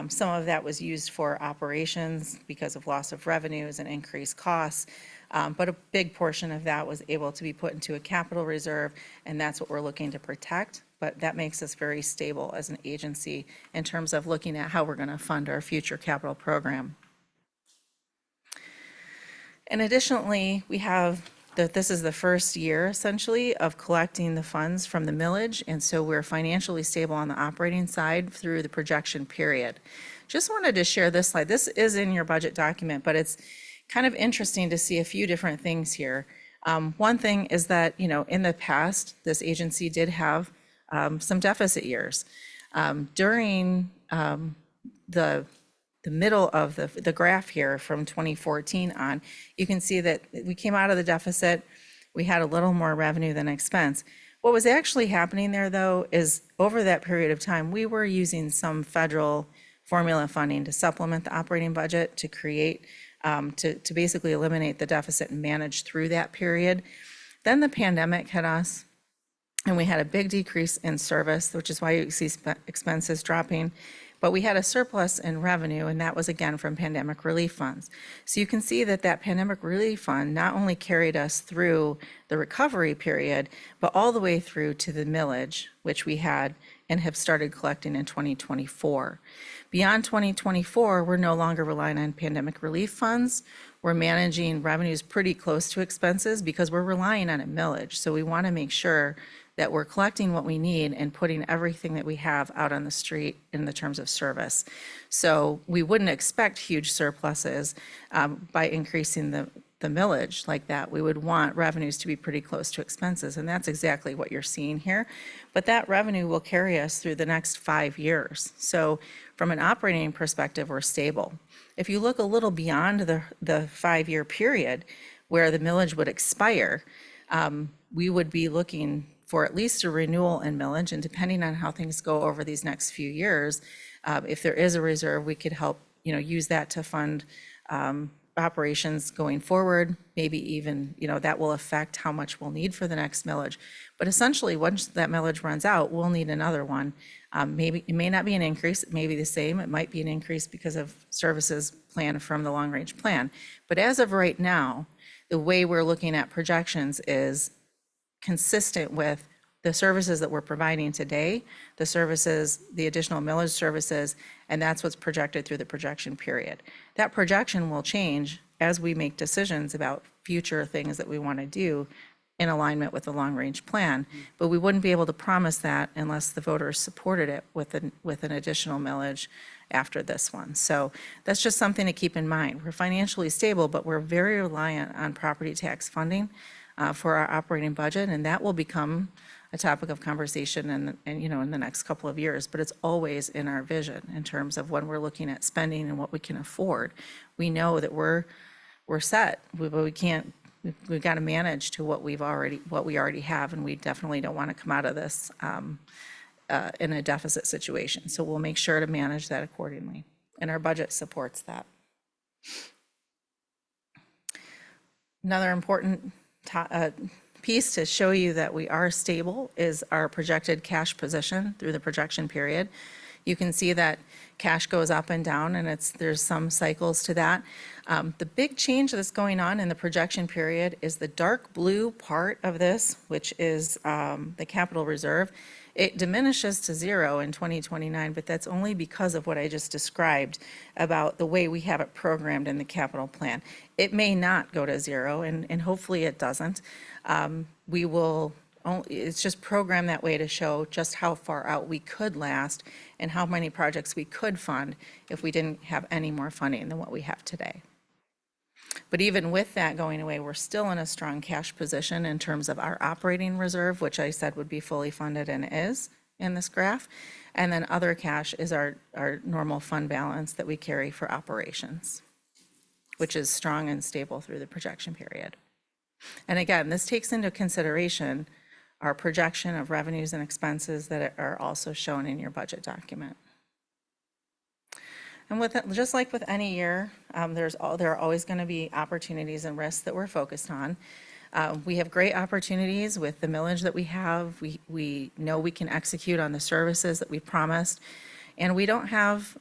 Some of that was used for operations because of loss of revenues and increased costs. But a big portion of that was able to be put into a capital reserve, and that's what we're looking to protect. But that makes us very stable as an agency in terms of looking at how we're going to fund our future capital program. And additionally, we have that this is the first year essentially of collecting the funds from the millage, and so we're financially stable on the operating side through the projection period. Just wanted to share this slide. This is in your budget document, but it's kind of interesting to see a few different things here. One thing is that, in the past, this agency did have some deficit years. During the middle of the graph here from 2014 on, you can see that we came out of the deficit, we had a little more revenue than expense. What was actually happening there, though, is over that period of time, we were using some federal formula funding to supplement the operating budget to create, to basically eliminate the deficit and manage through that period. Then the pandemic hit us, and we had a big decrease in service, which is why you see expenses dropping. But we had a surplus in revenue, and that was again from pandemic relief funds. So you can see that that pandemic relief fund not only carried us through the recovery period, but all the way through to the millage, which we had and have started collecting in 2024. Beyond 2024, we're no longer relying on pandemic relief funds. We're managing revenues pretty close to expenses because we're relying on a millage. So we want to make sure that we're collecting what we need and putting everything that we have out on the street in the terms of service. So we wouldn't expect huge surpluses by increasing the millage like that. We would want revenues to be pretty close to expenses, and that's exactly what you're seeing here. But that revenue will carry us through the next 5 years. So from an operating perspective, we're stable. If you look a little beyond the 5-year period where the millage would expire, we would be looking for at least a renewal in millage, and depending on how things go over these next few years, if there is a reserve, we could help, use that to fund operations going forward. Maybe even, that will affect how much we'll need for the next millage. But essentially, once that millage runs out, we'll need another one. Maybe it may not be an increase, it may be the same. It might be an increase because of services planned from the long-range plan. But as of right now, the way we're looking at projections is consistent with the services that we're providing today, the services, the additional millage services, and that's what's projected through the projection period. That projection will change as we make decisions about future things that we want to do in alignment with the long-range plan, but we wouldn't be able to promise that unless the voters supported it with an additional millage after this one. So that's just something to keep in mind. We're financially stable, but we're very reliant on property tax funding for our operating budget, and that will become a topic of conversation in the next couple of years. But it's always in our vision in terms of when we're looking at spending and what we can afford. We know that we're set, but we can't. We've got to manage to what we already have, and we definitely don't want to come out of this in a deficit situation. So we'll make sure to manage that accordingly, and our budget supports that. Another important piece to show you that we are stable is our projected cash position through the projection period. You can see that cash goes up and down, and there's some cycles to that. The big change that's going on in the projection period is the dark blue part of this, which is the capital reserve. It diminishes to 0 in 2029, but that's only because of what I just described about the way we have it programmed in the capital plan. It may not go to 0, and hopefully it doesn't. It's just programmed that way to show just how far out we could last and how many projects we could fund if we didn't have any more funding than what we have today. But even with that going away, we're still in a strong cash position in terms of our operating reserve, which I said would be fully funded and is in this graph. And then other cash is our normal fund balance that we carry for operations, which is strong and stable through the projection period. And again, this takes into consideration our projection of revenues and expenses that are also shown in your budget document. And with it, just like with any year, there are always going to be opportunities and risks that we're focused on. We have great opportunities with the millage that we have. We know we can execute on the services that we promised, and we don't have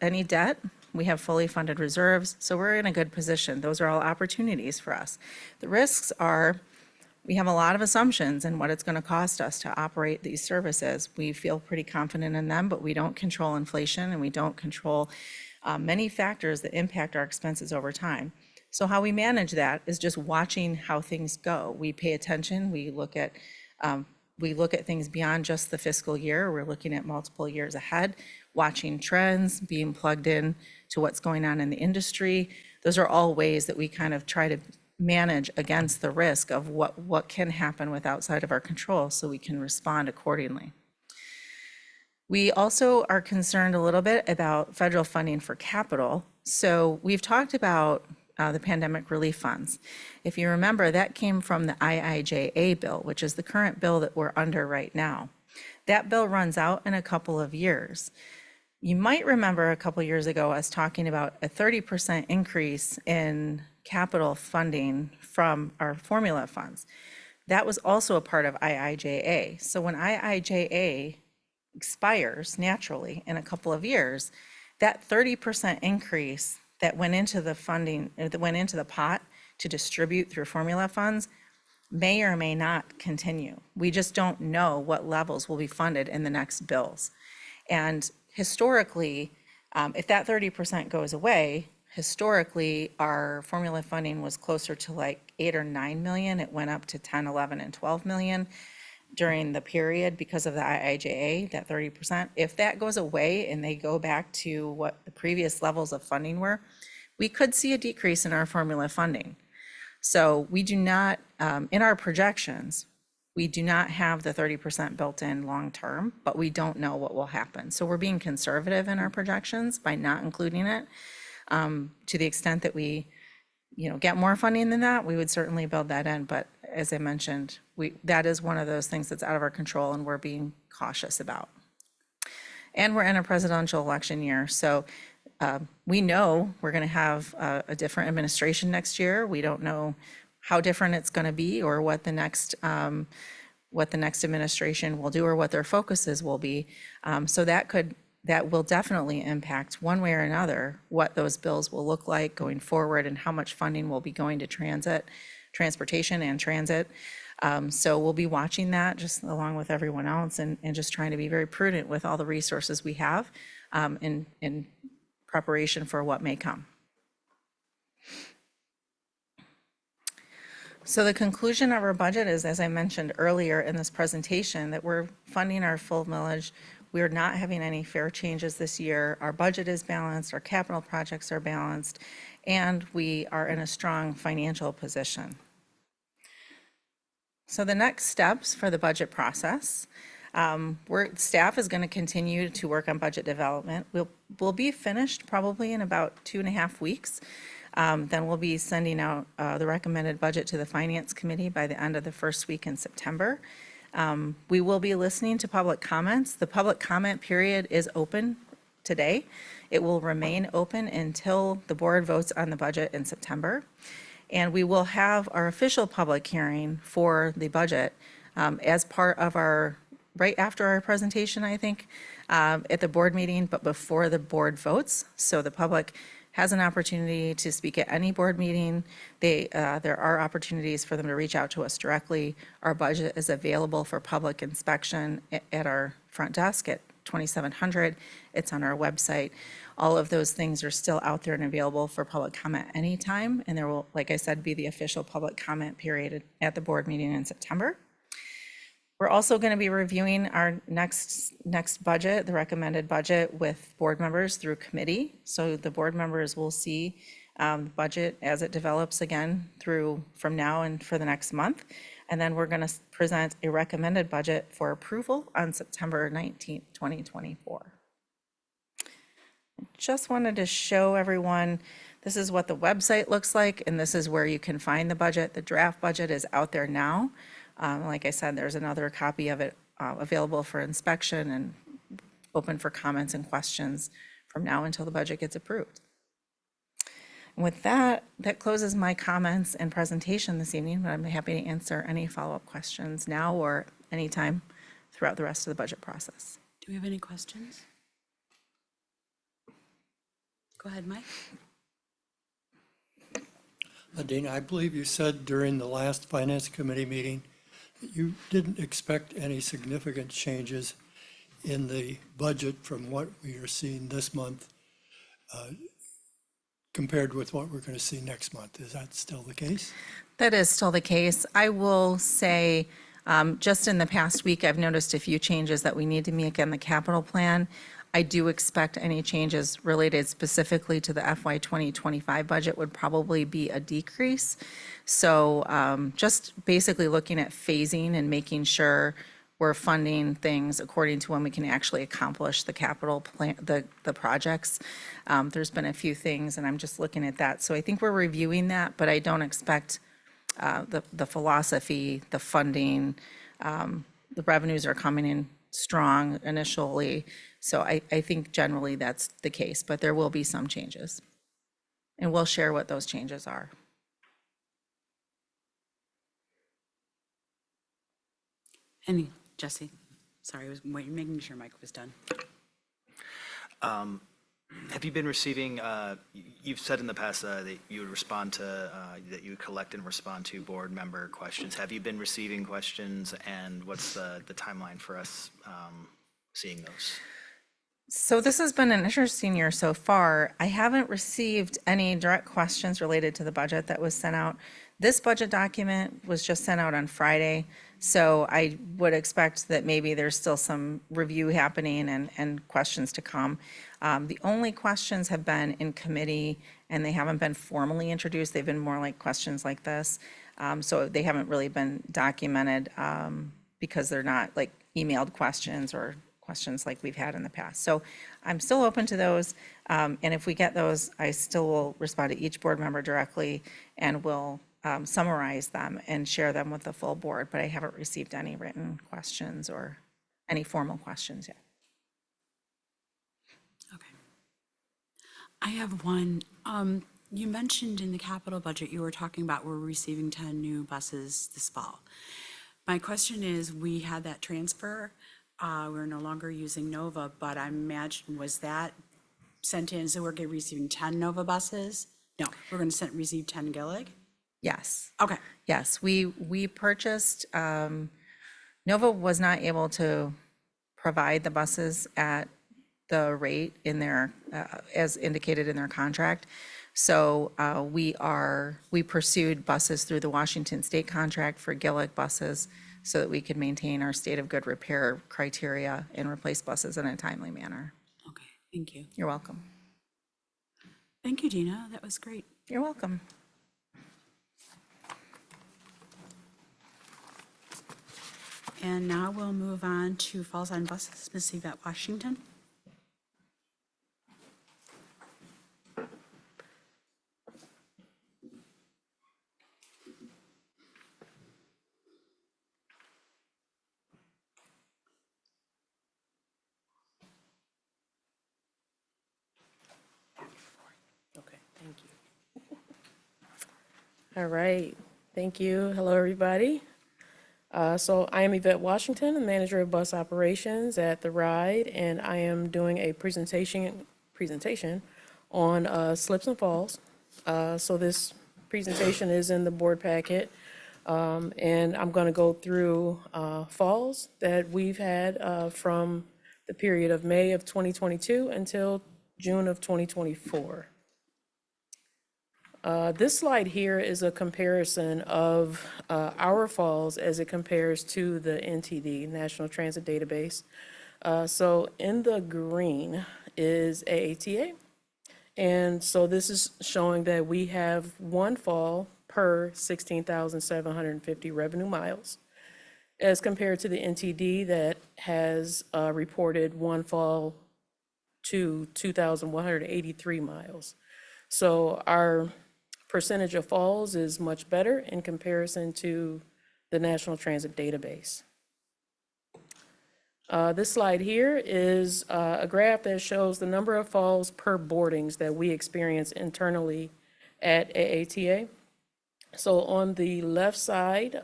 any debt. We have fully funded reserves, so we're in a good position. Those are all opportunities for us. The risks are we have a lot of assumptions in what it's going to cost us to operate these services. We feel pretty confident in them, but we don't control inflation and we don't control many factors that impact our expenses over time. So how we manage that is just watching how things go. We pay attention, we look at things beyond just the fiscal year. We're looking at multiple years ahead, watching trends, being plugged in to what's going on in the industry. Those are all ways that we kind of try to manage against the risk of what can happen with outside of our control so we can respond accordingly. We also are concerned a little bit about federal funding for capital. So we've talked about the pandemic relief funds. If you remember, that came from the IIJA bill, which is the current bill that we're under right now. That bill runs out in a couple of years. You might remember a couple years ago us talking about a 30% increase in capital funding from our formula funds. That was also a part of IIJA. So when IIJA expires naturally in a couple of years, that 30% increase that went into the funding, that went into the pot to distribute through formula funds may or may not continue. We just don't know what levels will be funded in the next bills. And historically, if that 30% goes away, historically, our formula funding was closer to like 8 or 9 million. It went up to 10, 11, and 12 million during the period because of the IIJA, that 30%. If that goes away and they go back to what the previous levels of funding were, we could see a decrease in our formula funding. So we do not, in our projections, we do not have the 30% built in long-term, but we don't know what will happen. So we're being conservative in our projections by not including it. To the extent that we, get more funding than that, we would certainly build that in. But as I mentioned, that is one of those things that's out of our control and we're being cautious about. And we're in a presidential election year. So we know we're going to have a different administration next year. We don't know how different it's going to be or what the next administration will do or what their focuses will be. So that will definitely impact one way or another what those bills will look like going forward and how much funding will be going to transportation and transit. So we'll be watching that just along with everyone else and just trying to be very prudent with all the resources we have in preparation for what may come. So the conclusion of our budget is, as I mentioned earlier in this presentation, that we're funding our full millage. We're not having any fare changes this year. Our budget is balanced, our capital projects are balanced, and we are in a strong financial position. So the next steps for the budget process, staff is going to continue to work on budget development. We'll be finished probably in about 2.5 weeks. Then we'll be sending out the recommended budget to the Finance Committee by the end of the first week in September. We will be listening to public comments. The public comment period is open today. It will remain open until the board votes on the budget in September. And we will have our official public hearing for the budget as part of right after our presentation, I think, at the board meeting, but before the board votes. So the public has an opportunity to speak at any board meeting. There are opportunities for them to reach out to us directly. Our budget is available for public inspection at our front desk at 2700. It's on our website. All of those things are still out there and available for public comment anytime. And there will, like I said, be the official public comment period at the board meeting in September. We're also going to be reviewing our next budget, the recommended budget, with board members through committee. So the board members will see the budget as it develops again from now and for the next month. And then we're going to present a recommended budget for approval on September 19th, 2024. Just wanted to show everyone, this is what the website looks like, and this is where you can find the budget. The draft budget is out there now. Like I said, there's another copy of it available for inspection and open for comments and questions from now until the budget gets approved. And with that, that closes my comments and presentation this evening, but I'm happy to answer any follow-up questions now or anytime throughout the rest of the budget process. Do we have any questions? Go ahead, Mike. Dana, I believe you said during the last Finance Committee meeting that you didn't expect any significant changes in the budget from what we are seeing this month compared with what we're going to see next month. Is that still the case? That is still the case. I will say, just in the past week, I've noticed a few changes that we need to make in the capital plan. I do expect any changes related specifically to the FY 2025 budget would probably be a decrease. So just basically looking at phasing and making sure we're funding things according to when we can actually accomplish the capital plan, the projects. There's been a few things, and I'm just looking at that. So I think we're reviewing that, but I don't expect the philosophy, the funding, the revenues are coming in strong initially. So I think generally that's the case, but there will be some changes. And we'll share what those changes are. Any, Jesse? Sorry, I was making sure Mike was done. Have you been receiving, you've said in the past that you would respond to, that you would collect and respond to board member questions. Have you been receiving questions, and what's the timeline for us seeing those? So this has been an interesting year so far. I haven't received any direct questions related to the budget that was sent out. This budget document was just sent out on Friday, so I would expect that maybe there's still some review happening and questions to come. The only questions have been in committee, and they haven't been formally introduced. They've been more like questions like this. So they haven't really been documented because they're not like emailed questions or questions like we've had in the past. So I'm still open to those. And if we get those, I still will respond to each board member directly and will summarize them and share them with the full board. But I haven't received any written questions or any formal questions yet. Okay. I have one. You mentioned in the capital budget, you were talking about we're receiving 10 new buses this fall. My question is, we had that transfer. We're no longer using Nova, but I imagine, was that sent in, so we're receiving 10 Nova buses? No, we're going to receive 10 Gillig? Yes. Okay. Yes, we purchased, Nova was not able to provide the buses at the rate in their, as indicated in their contract. So we pursued buses through the Washington State contract for Gillig buses so that we could maintain our state of good repair criteria and replace buses in a timely manner. Okay, thank you. You're welcome. Thank you, Dina. That was great. You're welcome. And now we'll move on to Falls on Buses, Ms. Yvette Washington. Okay, thank you. All right, thank you. Hello, everybody. So I am Yvette Washington, the manager of bus operations at TheRide, and I am doing a presentation on slips and falls. So this presentation is in the board packet, and I'm going to go through falls that we've had from the period of May of 2022 until June of 2024. This slide here is a comparison of our falls as it compares to the NTD, National Transit Database. So in the green is AATA. And so this is showing that we have one fall per 16,750 revenue miles, as compared to the NTD that has reported one fall to 2,183 miles. So our percentage of falls is much better in comparison to the National Transit Database. This slide here is a graph that shows the number of falls per boardings that we experience internally at AATA. So on the left side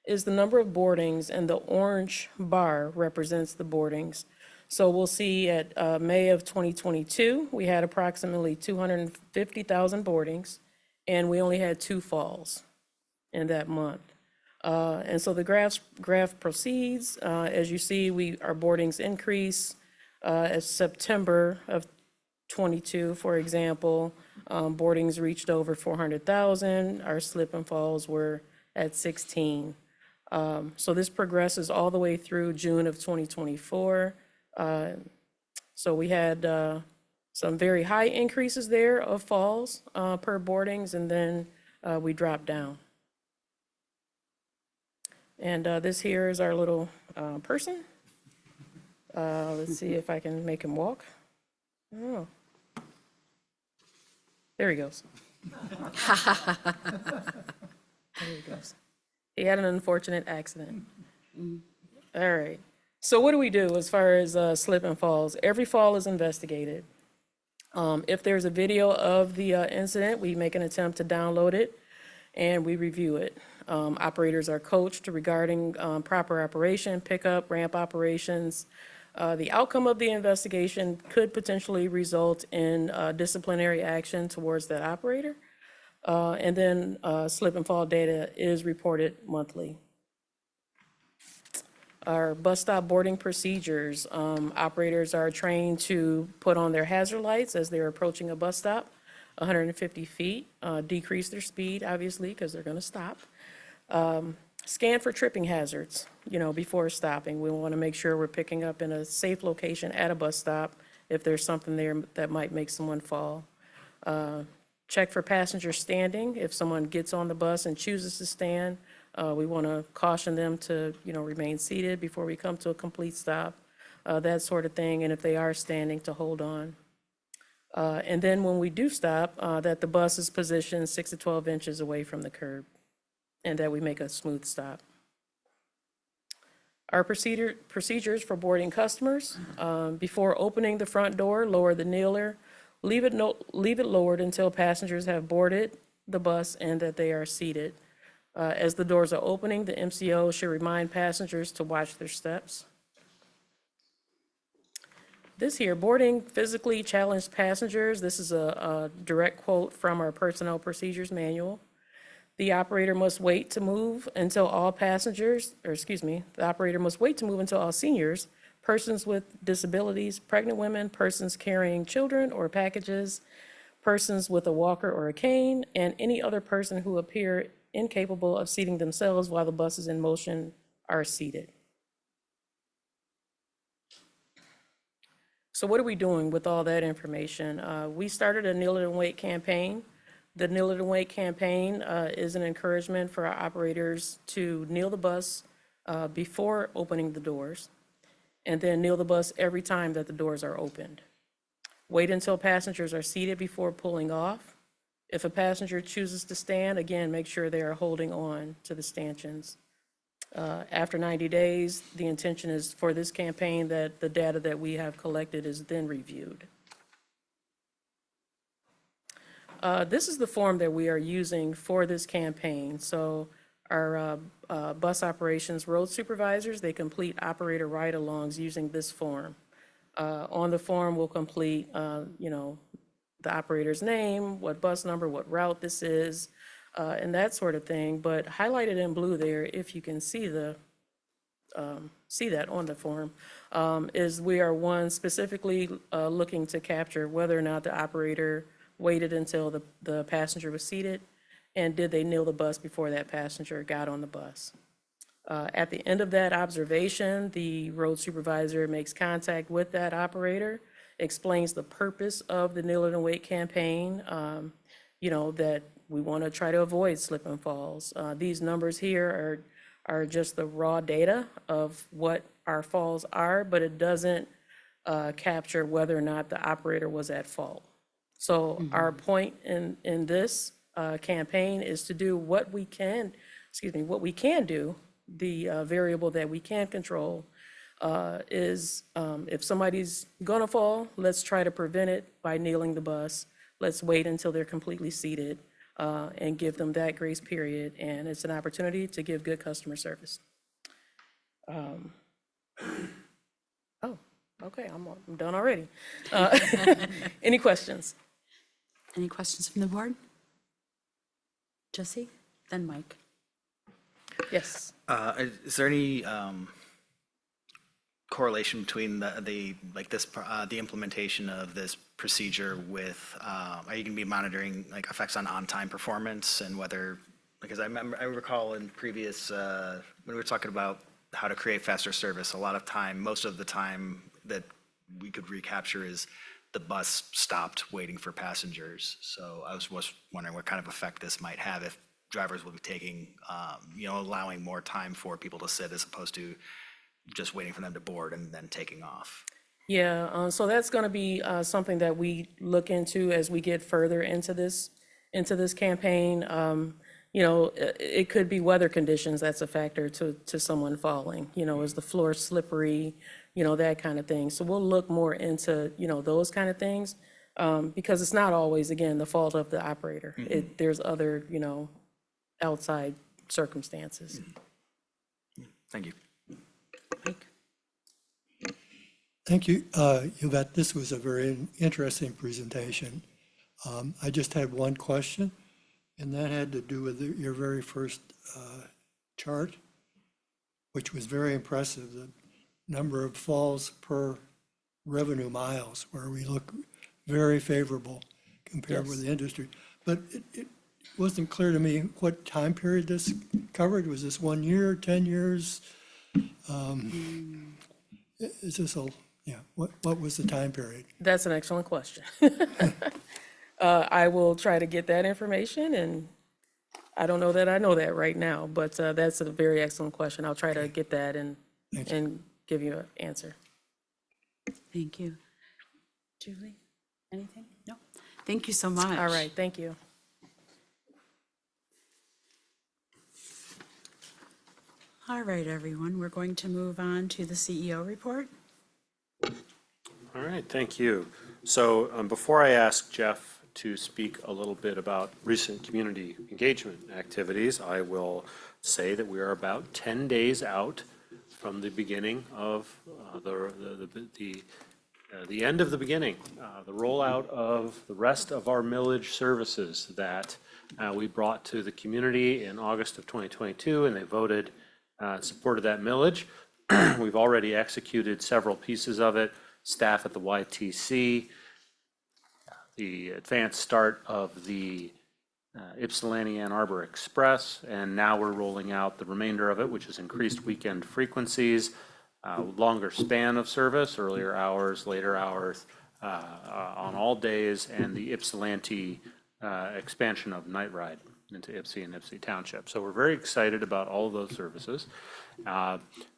is the number of boardings, and the orange bar represents the boardings. So we'll see at May of 2022, we had approximately 250,000 boardings, and we only had 2 falls in that month. And so the graph proceeds. As you see, our boardings increase. As September of 22, for example, boardings reached over 400,000. Our slip and falls were at 16. So this progresses all the way through June of 2024. So we had some very high increases there of falls per boardings, and then we dropped down. And this here is our little person. Let's see if I can make him walk. Oh. There he goes. There he goes. He had an unfortunate accident. All right. So what do we do as far as slip and falls? Every fall is investigated. If there's a video of the incident, we make an attempt to download it and we review it. Operators are coached regarding proper operation, pickup, ramp operations. The outcome of the investigation could potentially result in disciplinary action towards that operator. And then slip and fall data is reported monthly. Our bus stop boarding procedures, operators are trained to put on their hazard lights as they're approaching a bus stop, 150 feet, decrease their speed, obviously, because they're going to stop. Scan for tripping hazards, before stopping. We want to make sure we're picking up in a safe location at a bus stop if there's something there that might make someone fall. Check for passenger standing. If someone gets on the bus and chooses to stand, we want to caution them to, remain seated before we come to a complete stop, that sort of thing. And if they are standing, to hold on. And then when we do stop, that the bus is positioned 6 to 12 inches away from the curb, and that we make a smooth stop. Our procedures for boarding customers: before opening the front door, lower the kneeler, leave it lowered until passengers have boarded the bus and that they are seated. As the doors are opening, the MCO should remind passengers to watch their steps. This here, boarding physically challenged passengers. This is a direct quote from our personnel procedures manual. The operator must wait to move until all passengers, the operator must wait to move until all seniors, persons with disabilities, pregnant women, persons carrying children or packages, persons with a walker or a cane, and any other person who appear incapable of seating themselves while the bus is in motion are seated. So what are we doing with all that information? We started a Kneel It and Wait campaign. The Kneel It and Wait campaign is an encouragement for our operators to kneel the bus before opening the doors, and then kneel the bus every time that the doors are opened. Wait until passengers are seated before pulling off. If a passenger chooses to stand, again, make sure they are holding on to the stanchions. After 90 days, the intention is for this campaign that the data that we have collected is then reviewed. This is the form that we are using for this campaign. So our bus operations road supervisors, they complete operator ride-alongs using this form. On the form, we'll complete, the operator's name, what bus number, what route this is, and that sort of thing. But highlighted in blue there, if you can see that on the form, is we are specifically looking to capture whether or not the operator waited until the passenger was seated, and did they kneel the bus before that passenger got on the bus. At the end of that observation, the road supervisor makes contact with that operator, explains the purpose of the Kneel It and Wait campaign, that we want to try to avoid slip and falls. These numbers here are just the raw data of what our falls are, but it doesn't capture whether or not the operator was at fault. So our point in this campaign is to do what we can, what we can do, the variable that we can control is if somebody's gonna fall, let's try to prevent it by kneeling the bus. Let's wait until they're completely seated and give them that grace period. And it's an opportunity to give good customer service. Oh, okay, I'm done already. Any questions? Any questions from the board? Jesse, then Mike. Yes. Is there any correlation between the implementation of this procedure with, are you going to be monitoring like effects on on-time performance and whether, because I recall in previous, when we were talking about how to create faster service, a lot of time, most of the time that we could recapture is the bus stopped waiting for passengers. So I was wondering what kind of effect this might have if drivers will be taking, allowing more time for people to sit as opposed to just waiting for them to board and then taking off. Yeah, so that's going to be something that we look into as we get further into this campaign. It could be weather conditions that's a factor to someone falling. Is the floor slippery? That kind of thing. So we'll look more into those kind of things because it's not always, again, the fault of the operator. There's other outside circumstances. Thank you. Mike? Thank you, Yvette. This was a very interesting presentation. I just had one question, and that had to do with your very first chart, which was very impressive, the number of falls per revenue miles, where we look very favorable compared with the industry. But it wasn't clear to me what time period this covered. Was this 1 year, 10 years? Is this what was the time period? That's an excellent question. I will try to get that information, and I don't know that I know that right now, but that's a very excellent question. I'll try to get that and give you an answer. Thank you. Julie, anything? No? Thank you so much. All right, thank you. All right, everyone, we're going to move on to the CEO report. All right, thank you. So before I ask Jeff to speak a little bit about recent community engagement activities, I will say that we are about 10 days out from the beginning of the end of the beginning, the rollout of the rest of our millage services that we brought to the community in August of 2022, and they voted supported that millage. We've already executed several pieces of it. Staff at the YTC, the advanced start of the Ypsilanti Ann Arbor Express, and now we're rolling out the remainder of it, which is increased weekend frequencies, longer span of service, earlier hours, later hours, on all days, and the Ypsilanti expansion of TheRide into Ypsi and Ypsi Township. So we're very excited about all of those services.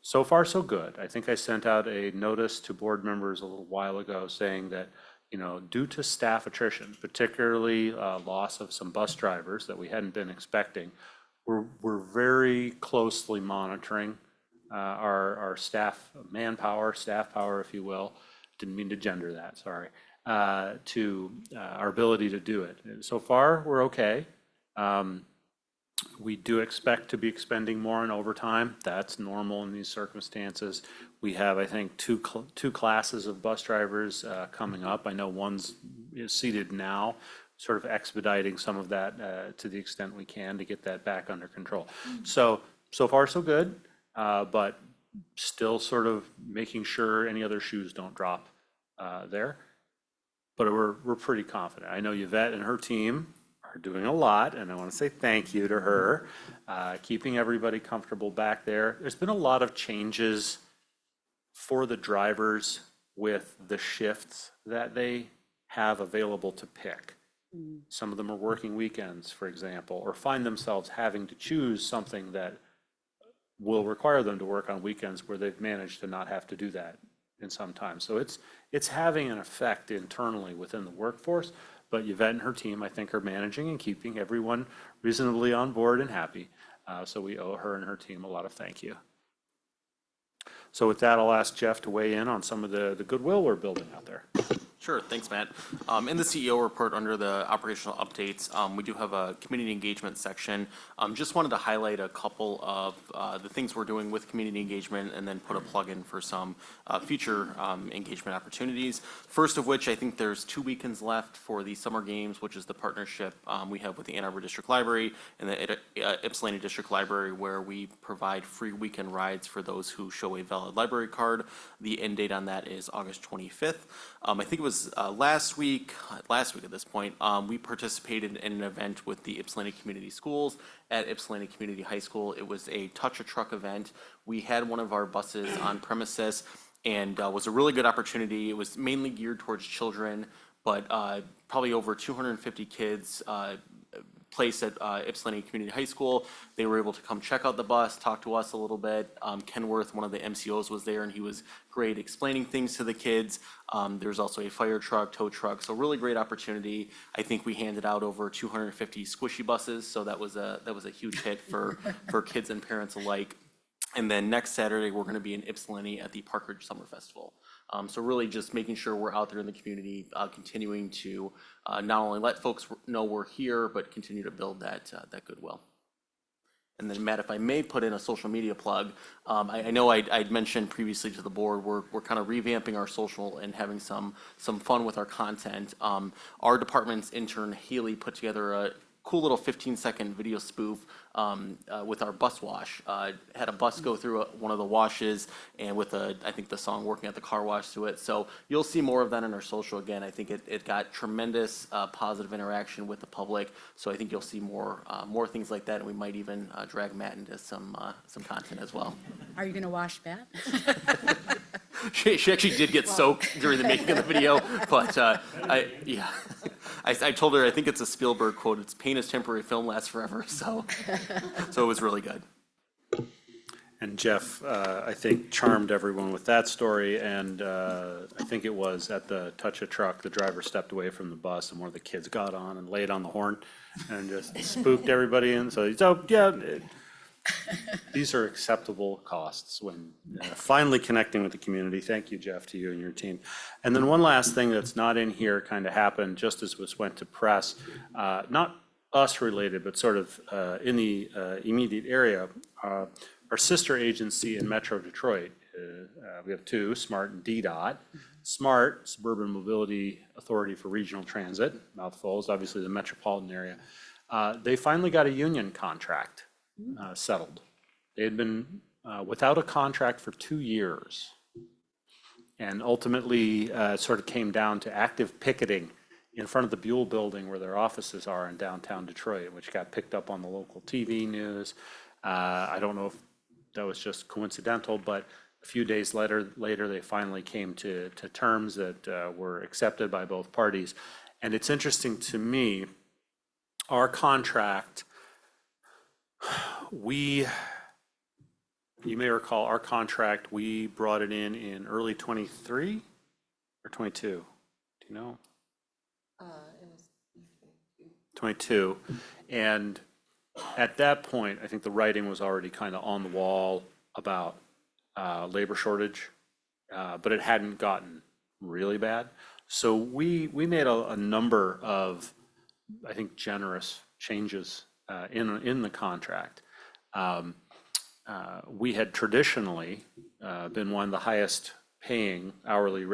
So far, so good. I think I sent out a notice to board members a little while ago saying that, due to staff attrition, particularly loss of some bus drivers that we hadn't been expecting, we're very closely monitoring our staff manpower, staff power, if you will. Didn't mean to gender that, sorry, to our ability to do it. And so far, we're okay. We do expect to be expending more on overtime. That's normal in these circumstances. We have, I think, two classes of bus drivers coming up. I know one's seated now, sort of expediting some of that to the extent we can to get that back under control. So far, so good, but still sort of making sure any other shoes don't drop there. But we're pretty confident. I know Yvette and her team are doing a lot, and I want to say thank you to her, keeping everybody comfortable back there. There's been a lot of changes for the drivers with the shifts that they have available to pick. Some of them are working weekends, for example, or find themselves having to choose something that will require them to work on weekends where they've managed to not have to do that in some time. So it's having an effect internally within the workforce, but Yvette and her team, I think, are managing and keeping everyone reasonably on board and happy. So we owe her and her team a lot of thank you. So with that, I'll ask Jeff to weigh in on some of the goodwill we're building out there. Sure, thanks, Matt. In the CEO report under the operational updates, we do have a community engagement section. Just wanted to highlight a couple of the things we're doing with community engagement and then put a plug in for some future engagement opportunities. First of which, I think there's 2 weekends left for the summer games, which is the partnership we have with the Ann Arbor District Library and the Ypsilanti District Library, where we provide free weekend rides for those who show a valid library card. The end date on that is August 25th. I think it was last week at this point, we participated in an event with the Ypsilanti Community Schools at Ypsilanti Community High School. It was a Touch a Truck event. We had one of our buses on premises and was a really good opportunity. It was mainly geared towards children, but probably over 250 kids placed at Ypsilanti Community High School. They were able to come check out the bus, talk to us a little bit. Ken Worth, one of the MCOs, was there, and he was great explaining things to the kids. There's also a fire truck, tow truck, so really great opportunity. I think we handed out over 250 squishy buses, so that was a huge hit for kids and parents alike. And then next Saturday, we're going to be in Ypsilanti at the Park Ridge Summer Festival. So really just making sure we're out there in the community, continuing to not only let folks know we're here, but continue to build that goodwill. And then Matt, if I may put in a social media plug, I know I'd mentioned previously to the board, we're kind of revamping our social and having some fun with our content. Our department's intern Haley put together a cool little 15-second video spoof with our bus wash. Had a bus go through one of the washes and with I think the song Working at the Car Wash to it. So you'll see more of that in our social. Again, I think it got tremendous positive interaction with the public. So I think you'll see more things like that, and we might even drag Matt into some content as well. Are you going to wash Matt? She actually did get soaked during the making of the video, but I told her, I think it's a Spielberg quote, it's pain is temporary, film lasts forever, so it was really good. And Jeff, I think, charmed everyone with that story, and I think it was at the Touch a Truck, the driver stepped away from the bus, and one of the kids got on and laid on the horn and just spooked everybody in. So yeah, these are acceptable costs when finally connecting with the community. Thank you, Jeff, to you and your team. And then one last thing that's not in here kind of happened just as this went to press, not us related, but sort of in the immediate area. Our sister agency in Metro Detroit, we have 2, SMART and DDOT. SMART, Suburban Mobility Authority for Regional Transit, mouthfuls, obviously the metropolitan area. They finally got a union contract settled. They had been without a contract for 2 years. And ultimately sort of came down to active picketing in front of the Buell building where their offices are in downtown Detroit, which got picked up on the local TV news. I don't know if that was just coincidental, but a few days later they finally came to terms that were accepted by both parties. And it's interesting to me, our contract, you may recall our contract, we brought it in early 23 or 22, do you know? It was 22. And at that point, I think the writing was already kind of on the wall about labor shortage, but it hadn't gotten really bad. So we made a number of, I think, generous changes in the contract. We had traditionally been one of the highest paying hourly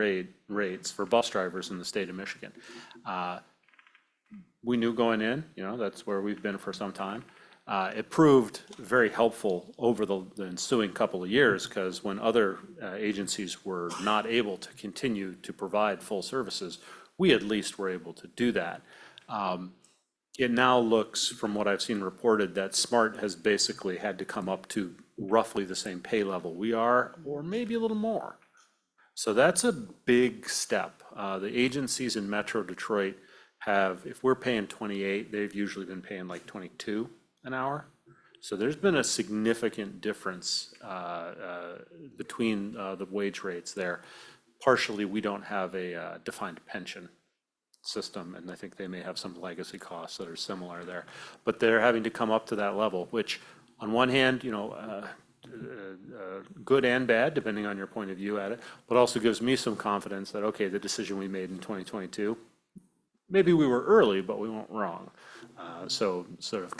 rates for bus drivers in the state of Michigan. We knew going in, that's where we've been for some time. It proved very helpful over the ensuing couple of years, because when other agencies were not able to continue to provide full services, we at least were able to do that. It now looks, from what I've seen reported, that SMART has basically had to come up to roughly the same pay level we are, or maybe a little more. So that's a big step. The agencies in Metro Detroit have, if we're paying 28, they've usually been paying like 22 an hour. So there's been a significant difference between the wage rates there. Partially, we don't have a defined pension system, and I think they may have some legacy costs that are similar there. But they're having to come up to that level, which on one hand, good and bad, depending on your point of view at it, but also gives me some confidence that, okay, the decision we made in 2022, maybe we were early, but we weren't wrong. So sort of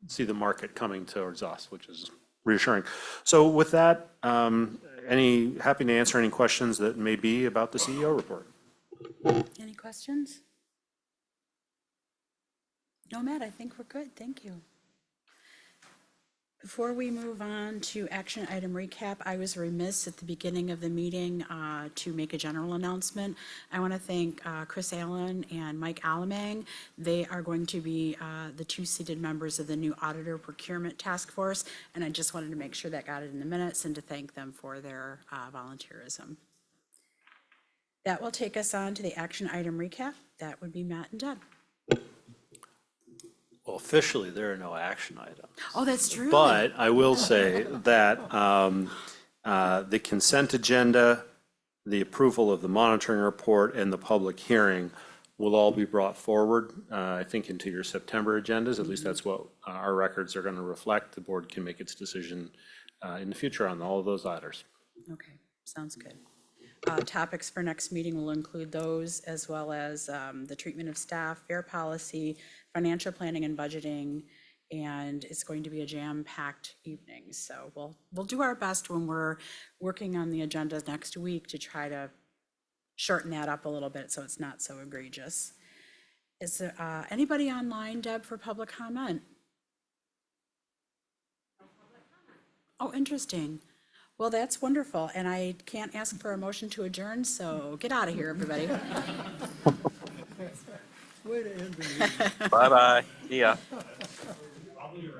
see the market coming towards us, which is reassuring. So with that, happy to answer any questions that may be about the CEO report. Any questions? No, Matt, I think we're good. Thank you. Before we move on to action item recap, I was remiss at the beginning of the meeting to make a general announcement. I want to thank Chris Allen and Mike Alamang. They are going to be the two seated members of the new Auditor Procurement Task Force, and I just wanted to make sure that got it in the minutes and to thank them for their volunteerism. That will take us on to the action item recap. That would be Matt and Deb. Well, officially, there are no action items. Oh, that's true. But I will say that the consent agenda, the approval of the monitoring report, and the public hearing will all be brought forward, I think, into your September agendas. At least that's what our records are going to reflect. The board can make its decision in the future on all of those items. Okay, sounds good. Topics for next meeting will include those, as well as the treatment of staff, fair policy, financial planning and budgeting, and it's going to be a jam-packed evening. So we'll do our best when we're working on the agenda next week to try to shorten that up a little bit so it's not so egregious. Is there anybody online, Deb, for public comment? Oh, interesting. Well, that's wonderful, and I can't ask for a motion to adjourn, so get out of here, everybody. Way to end the meeting. Bye-bye. See ya. Not even